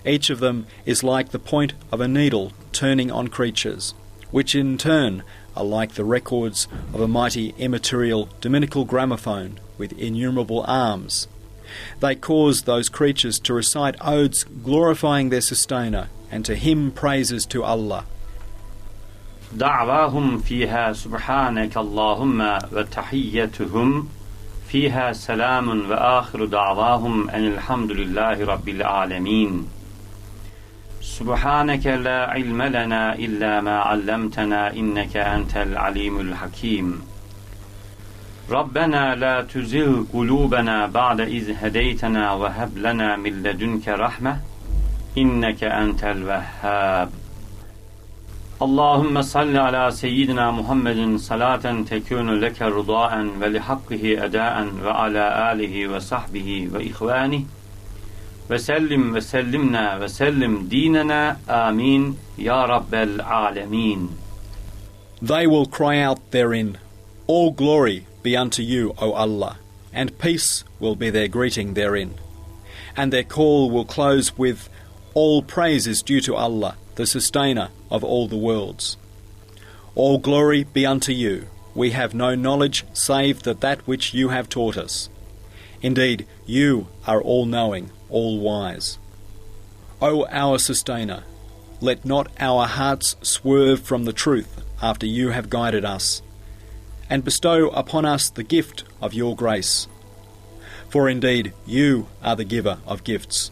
each of them is like the point of a needle turning on creatures, which in turn are like the records of a mighty immaterial dominical gramophone with innumerable arms. They cause those creatures to recite odes glorifying their sustainer and to hymn praises to Allah. دعواهم فيها سبحانك اللهم وتحيتهم فيها سلام وآخر دعواهم أن الحمد لله رب العالمين سبحانك لا علم لنا إلا ما علمتنا إنك أنت العليم الحكيم ربنا لا تزغ قلوبنا بعد إذ هديتنا وهب لنا من لدنك رحمة إنك أنت الوهاب اللهم صل على سيدنا محمد صلاة تكون لك رضاء ولحقه أداء وعلى آله وصحبه وإخوانه وسلم وسلمنا وسلم ديننا آمين يا رب العالمين. They will cry out therein, all glory be unto you, O Allah, and peace will be their greeting therein. And their call will close with, all praise is due to Allah, the sustainer of all the worlds. All glory be unto you. We have no knowledge save that which you have taught us. Indeed, you are all-knowing, all-wise. O our sustainer, let not our hearts swerve from the truth after you have guided us, and bestow upon us the gift of your grace. For indeed you are the giver of gifts.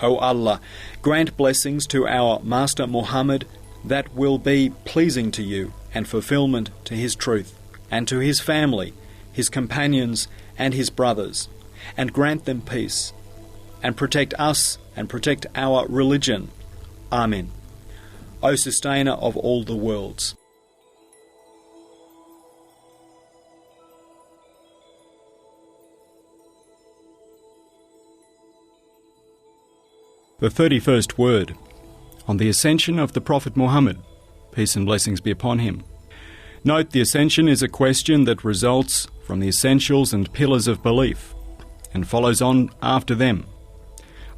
O Allah, grant blessings to our Master Muhammad that will be pleasing to you, and fulfilment to his truth, and to his family, his companions, and his brothers, and grant them peace, and protect us and protect our religion. Amen. O Sustainer of all the worlds. The 31st word, on the ascension of the Prophet Muhammad, peace and blessings be upon him. Note, the ascension is a question that results from the essentials and pillars of belief, and follows on after them,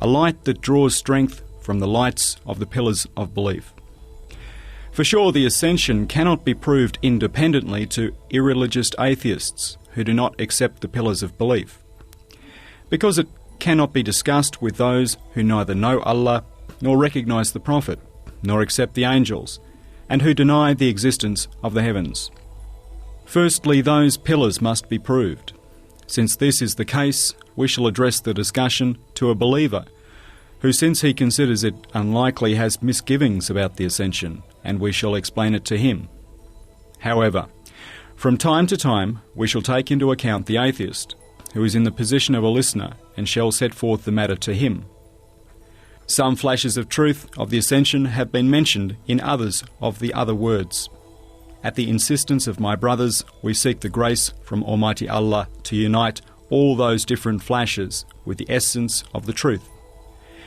a light that draws strength from the lights of the pillars of belief. For sure, the ascension cannot be proved independently to irreligious atheists who do not accept the pillars of belief, because it cannot be discussed with those who neither know Allah, nor recognise the Prophet, nor accept the angels, and who deny the existence of the heavens. Firstly, those pillars must be proved. Since this is the case, we shall address the discussion to a believer, who, since he considers it unlikely, has misgivings about the ascension, and we shall explain it to him. However, from time to time we shall take into account the atheist, who is in the position of a listener, and shall set forth the matter to him. Some flashes of truth of the ascension have been mentioned in others of the other words. At the insistence of my brothers, we seek the grace from Almighty Allah to unite all those different flashes with the essence of the truth,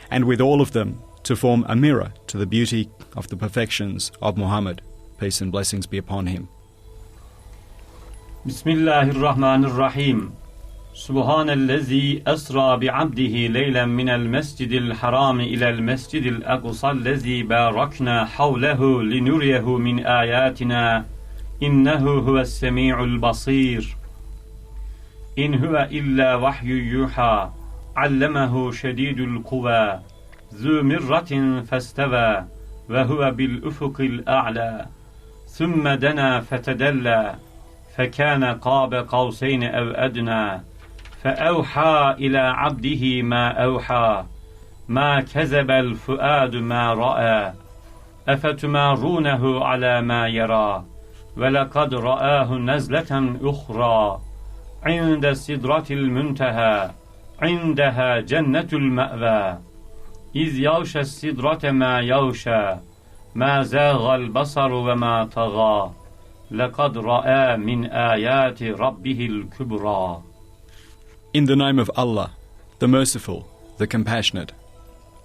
and with all of them to form a mirror to the beauty of the perfections of Muhammad, peace and blessings be upon him. Bismillahirrahmanirrahim. Subhanellezi esra bi'abdihi leylen minel mescidil harami ilel mescidil aqsallezi barakna havlehu linuriyehu min ayatina innehu huves semi'ul basir. İn huve illa vahyu yuha allemehu şedidul kuva zu mirratin festeva ve huve bil ufukil a'la thumme dena fetedella fekâne qâbe kavseyni ev edna فأوحى إلى عبده ما أوحى ما كذب الفؤاد ما رأى أفتمارونه على ما يرى ولقد رآه نزلة أخرى عند سدرة المنتهى عندها جنة المأوى إذ يغشى السدرة ما يغشى ما زاغ البصر وما طغى لقد رأى من آيات ربه الكبرى. In the name of Allah, the Merciful, the Compassionate.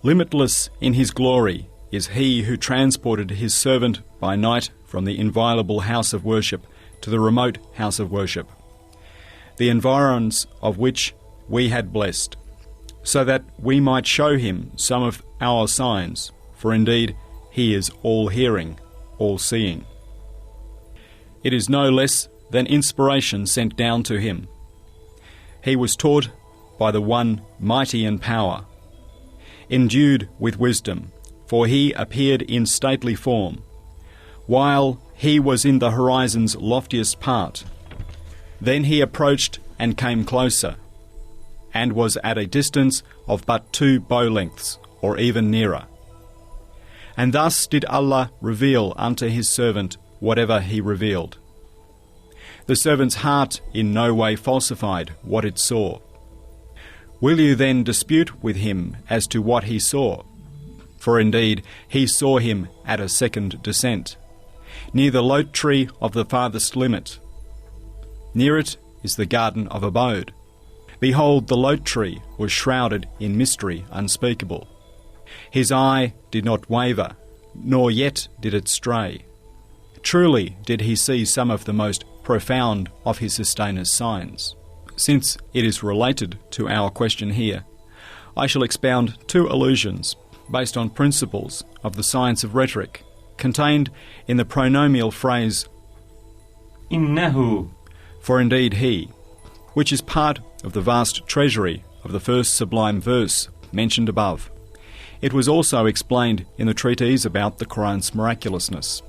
Limitless in His glory is He who transported His servant by night from the inviolable house of worship to the remote house of worship, the environs of which we had blessed, so that we might show him some of our signs, for indeed He is all-hearing, all-seeing. It is no less than inspiration sent down to him. He was taught by the One mighty in power, endued with wisdom, for He appeared in stately form, while He was in the horizon's loftiest part. Then He approached and came closer, and was at a distance of but 2 bow lengths, or even nearer. And thus did Allah reveal unto His servant whatever He revealed. The servant's heart in no way falsified what it saw. Will you then dispute with him as to what he saw? For indeed he saw him at a second descent, near the lote tree of the farthest limit. Near it is the garden of abode. Behold, the lote tree was shrouded in mystery unspeakable. His eye did not waver, nor yet did it stray. Truly did he see some of the most profound of his sustainers' signs. Since it is related to our question here, I shall expound 2 allusions based on principles of the science of rhetoric contained in the pronomial phrase innehu, for indeed he, which is part of the vast treasury of the first sublime verse mentioned above. It was also explained in the treatise about the Quran's miraculousness.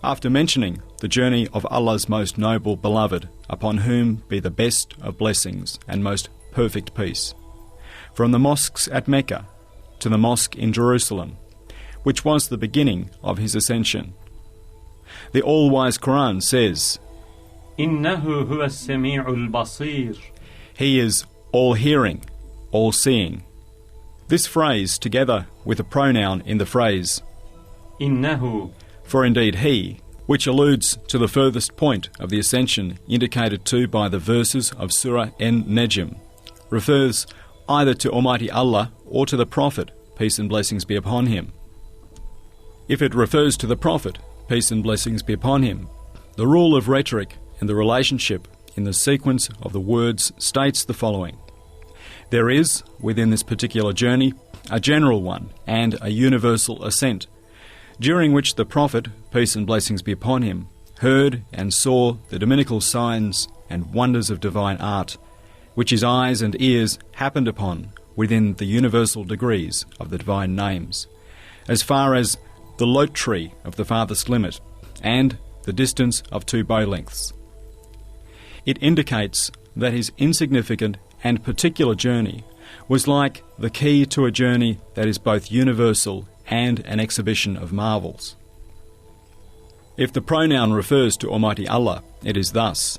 after mentioning the journey of Allah's most noble beloved, upon whom be the best of blessings and most perfect peace, from the mosques at Mecca to the mosque in Jerusalem, which was the beginning of his ascension. The all-wise Quran says, إِنَّهُ هُوَ السَّمِيعُ الْبَصِيرُ. He is all-hearing, all-seeing. This phrase, together with a pronoun in the phrase, إِنَّهُ, for indeed he, which alludes to the furthest point of the ascension indicated to by the verses of Surah An-Najm, refers either to Almighty Allah or to the Prophet, peace and blessings be upon him. If it refers to the Prophet, peace and blessings be upon him, the rule of rhetoric and the relationship in the sequence of the words states the following. There is, within this particular journey, a general one and a universal ascent, during which the Prophet, peace and blessings be upon him, heard and saw the dominical signs and wonders of divine art, which his eyes and ears happened upon within the universal degrees of the divine names, as far as the lot tree of the farthest limit, and the distance of 2 bow lengths. It indicates that his insignificant and particular journey was like the key to a journey that is both universal and an exhibition of marvels. If the pronoun refers to Almighty Allah, it is thus: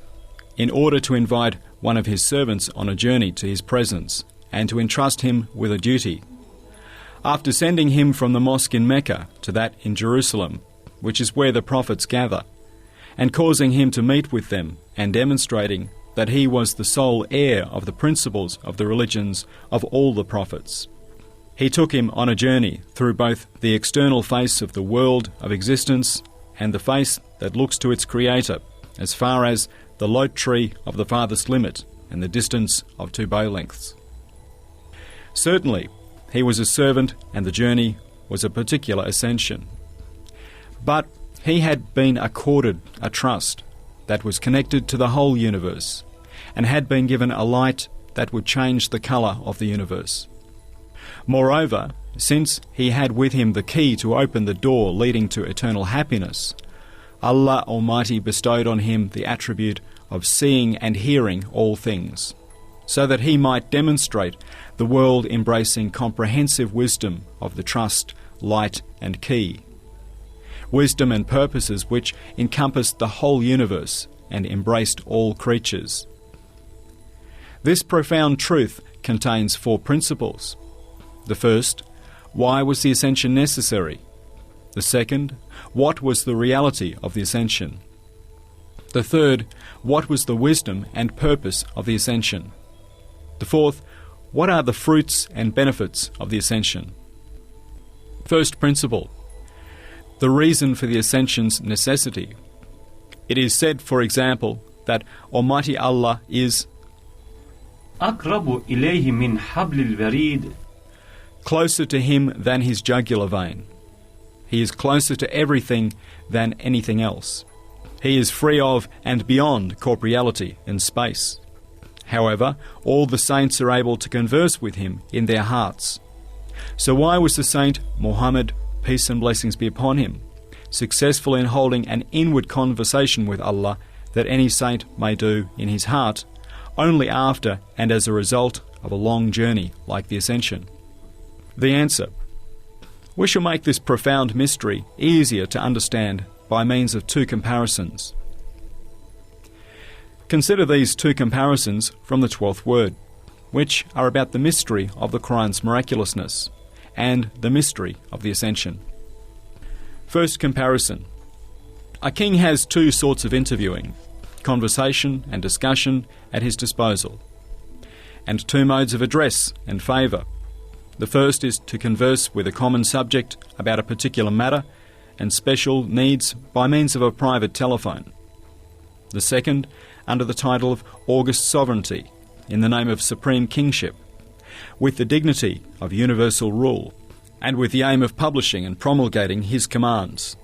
in order to invite one of his servants on a journey to his presence and to entrust him with a duty. After sending him from the mosque in Mecca to that in Jerusalem, which is where the prophets gather, and causing him to meet with them and demonstrating that he was the sole heir of the principles of the religions of all the prophets. He took him on a journey through both the external face of the world of existence and the face that looks to its creator, as far as the lot tree of the farthest limit and the distance of 2 bow lengths. Certainly, he was a servant and the journey was a particular ascension. But he had been accorded a trust that was connected to the whole universe and had been given a light that would change the colour of the universe. Moreover, since he had with him the key to open the door leading to eternal happiness, Allah Almighty bestowed on him the attribute of seeing and hearing all things, so that he might demonstrate the world-embracing comprehensive wisdom of the trust, light and key. Wisdom and purposes which encompassed the whole universe and embraced all creatures. This profound truth contains 4 principles. The first, why was the ascension necessary? The second, what was the reality of the ascension? The third, what was the wisdom and purpose of the ascension? The fourth, what are the fruits and benefits of the ascension? First principle, the reason for the ascension's necessity. It is said, for example, that Almighty Allah is أقرب إليه من حبل الوريد, closer to him than his jugular vein. He is closer to everything than anything else. He is free of and beyond corporeality and space. However, all the saints are able to converse with him in their hearts. So why was the saint Muhammad, peace and blessings be upon him, successful in holding an inward conversation with Allah that any saint may do in his heart, only after and as a result of a long journey like the ascension? The answer: we shall make this profound mystery easier to understand by means of 2 comparisons. Consider these 2 comparisons from the 12th word, which are about the mystery of the Quran's miraculousness and the mystery of the ascension. First comparison. A king has 2 sorts of interviewing, conversation and discussion, at his disposal, and 2 modes of address and favour. The first is to converse with a common subject about a particular matter and special needs by means of a private telephone. The second, under the title of august sovereignty, in the name of supreme kingship, with the dignity of universal rule, and with the aim of publishing and promulgating his commands,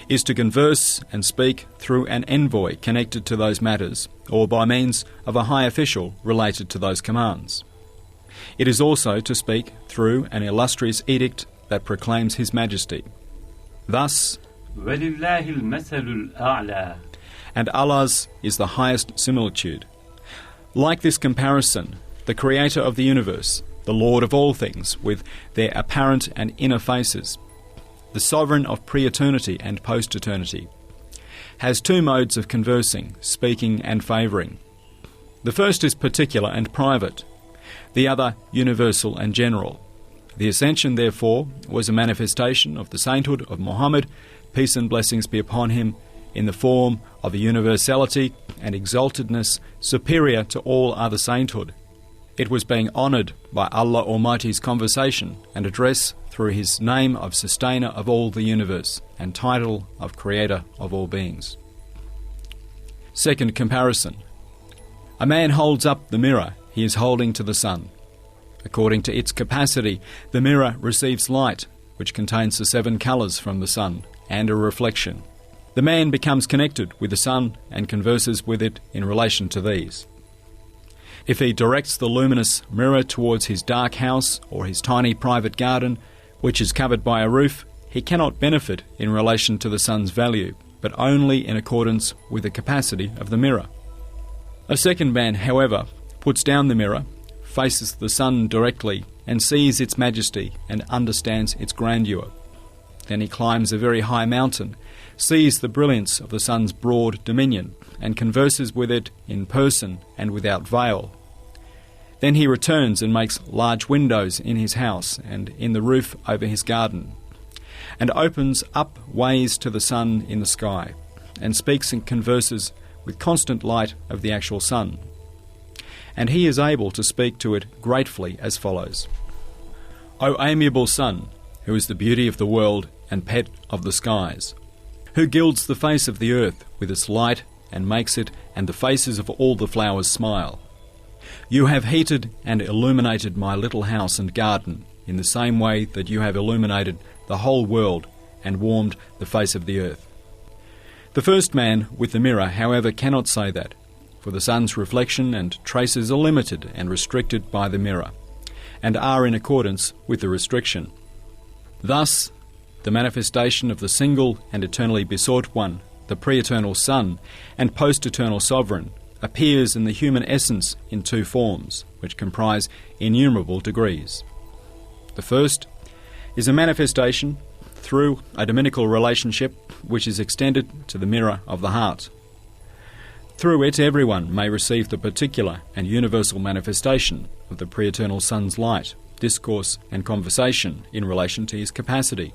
is to converse and speak through an envoy connected to those matters, or by means of a high official related to those commands. It is also to speak through an illustrious edict that proclaims His Majesty. Thus, وَلِلَّهِ الْمَثَلُ الْأَعْلَى. And Allah's is the highest similitude. Like this comparison, the Creator of the universe, the Lord of all things, with their apparent and inner faces, the Sovereign of pre-eternity and post-eternity, has two modes of conversing, speaking and favouring. The first is particular and private, the other universal and general. The Ascension, therefore, was a manifestation of the sainthood of Muhammad, peace and blessings be upon him, in the form of a universality and exaltedness superior to all other sainthood. It was being honoured by Allah Almighty's conversation and address through his name of sustainer of all the universe and title of creator of all beings. Second comparison. A man holds up the mirror he is holding to the sun. According to its capacity, the mirror receives light, which contains the 7 colours from the sun, and a reflection. The man becomes connected with the sun and converses with it in relation to these. If he directs the luminous mirror towards his dark house or his tiny private garden, which is covered by a roof, he cannot benefit in relation to the sun's value, but only in accordance with the capacity of the mirror. A second man, however, puts down the mirror, faces the sun directly, and sees its majesty and understands its grandeur. Then he climbs a very high mountain, sees the brilliance of the sun's broad dominion, and converses with it in person and without veil. Then he returns and makes large windows in his house and in the roof over his garden, and opens up ways to the sun in the sky, and speaks and converses with constant light of the actual sun. And he is able to speak to it gratefully as follows: O amiable sun, who is the beauty of the world and pet of the skies, who gilds the face of the earth with its light and makes it and the faces of all the flowers smile. You have heated and illuminated my little house and garden in the same way that you have illuminated the whole world and warmed the face of the earth. The first man with the mirror, however, cannot say that, for the sun's reflection and traces are limited and restricted by the mirror, and are in accordance with the restriction. Thus, the manifestation of the single and eternally besought one, the pre-eternal Son and post-eternal Sovereign, appears in the human essence in two forms, which comprise innumerable degrees. The first is a manifestation through a dominical relationship which is extended to the mirror of the heart. Through it everyone may receive the particular and universal manifestation of the pre-eternal Son's light, discourse and conversation in relation to his capacity,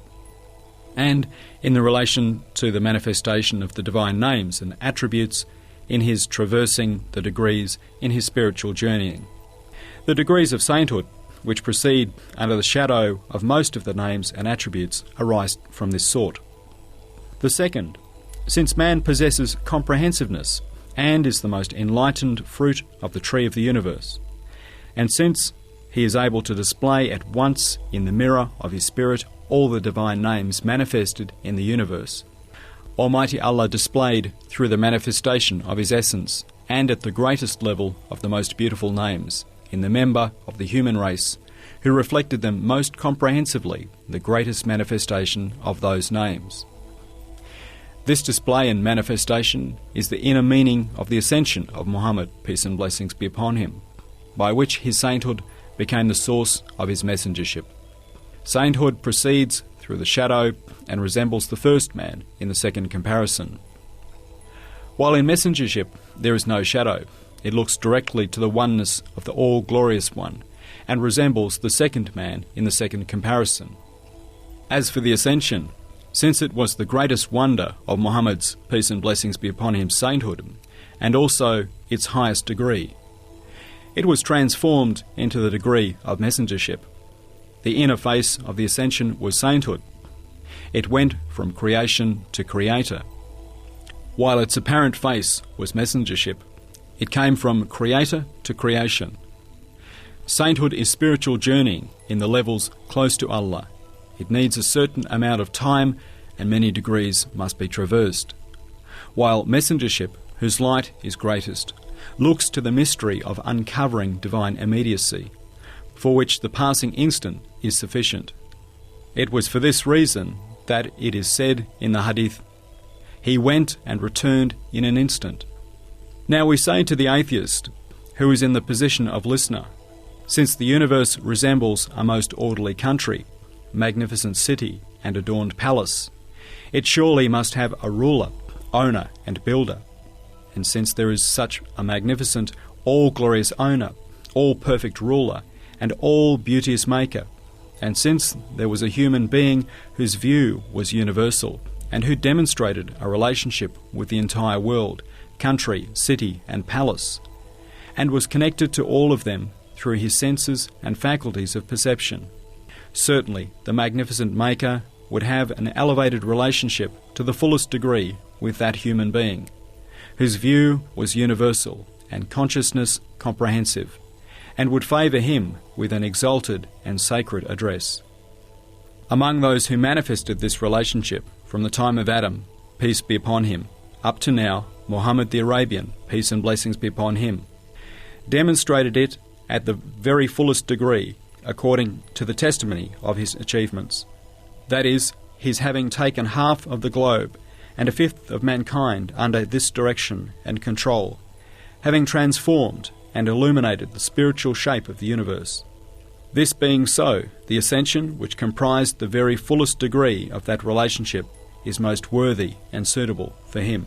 and in the relation to the manifestation of the divine names and attributes in his traversing the degrees in his spiritual journeying. The degrees of sainthood, which proceed under the shadow of most of the names and attributes, arise from this sort. The second, since man possesses comprehensiveness and is the most enlightened fruit of the tree of the universe, and since he is able to display at once in the mirror of his spirit all the divine names manifested in the universe, Almighty Allah displayed through the manifestation of his essence and at the greatest level of the most beautiful names in the member of the human race who reflected them most comprehensively, the greatest manifestation of those names. This display and manifestation is the inner meaning of the ascension of Muhammad, peace and blessings be upon him, by which his sainthood became the source of his messengership. Sainthood proceeds through the shadow and resembles the first man in the second comparison. While in messengership there is no shadow, it looks directly to the oneness of the all-glorious one and resembles the second man in the second comparison. As for the ascension, since it was the greatest wonder of Muhammad's peace and blessings be upon him sainthood, and also its highest degree, it was transformed into the degree of messengership. The inner face of the ascension was sainthood. It went from creation to creator. While its apparent face was messengership, it came from creator to creation. Sainthood is spiritual journeying in the levels close to Allah. It needs a certain amount of time and many degrees must be traversed. While messengership, whose light is greatest, looks to the mystery of uncovering divine immediacy, for which the passing instant is sufficient. It was for this reason that it is said in the Hadith, "He went and returned in an instant." Now we say to the atheist, who is in the position of listener, since the universe resembles a most orderly country, magnificent city, and adorned palace, it surely must have a ruler, owner, and builder. And since there is such a magnificent, all-glorious owner, all-perfect ruler, and all-beauteous maker, and since there was a human being whose view was universal, and who demonstrated a relationship with the entire world, country, city, and palace, and was connected to all of them through his senses and faculties of perception, certainly the magnificent Maker would have an elevated relationship to the fullest degree with that human being, whose view was universal and consciousness comprehensive, and would favour him with an exalted and sacred address. Among those who manifested this relationship from the time of Adam, peace be upon him, up to now, Muhammad the Arabian, peace and blessings be upon him, demonstrated it at the very fullest degree according to the testimony of his achievements. That is, his having taken half of the globe and a fifth of mankind under this direction and control, having transformed and illuminated the spiritual shape of the universe. This being so, the ascension, which comprised the very fullest degree of that relationship, is most worthy and suitable for him.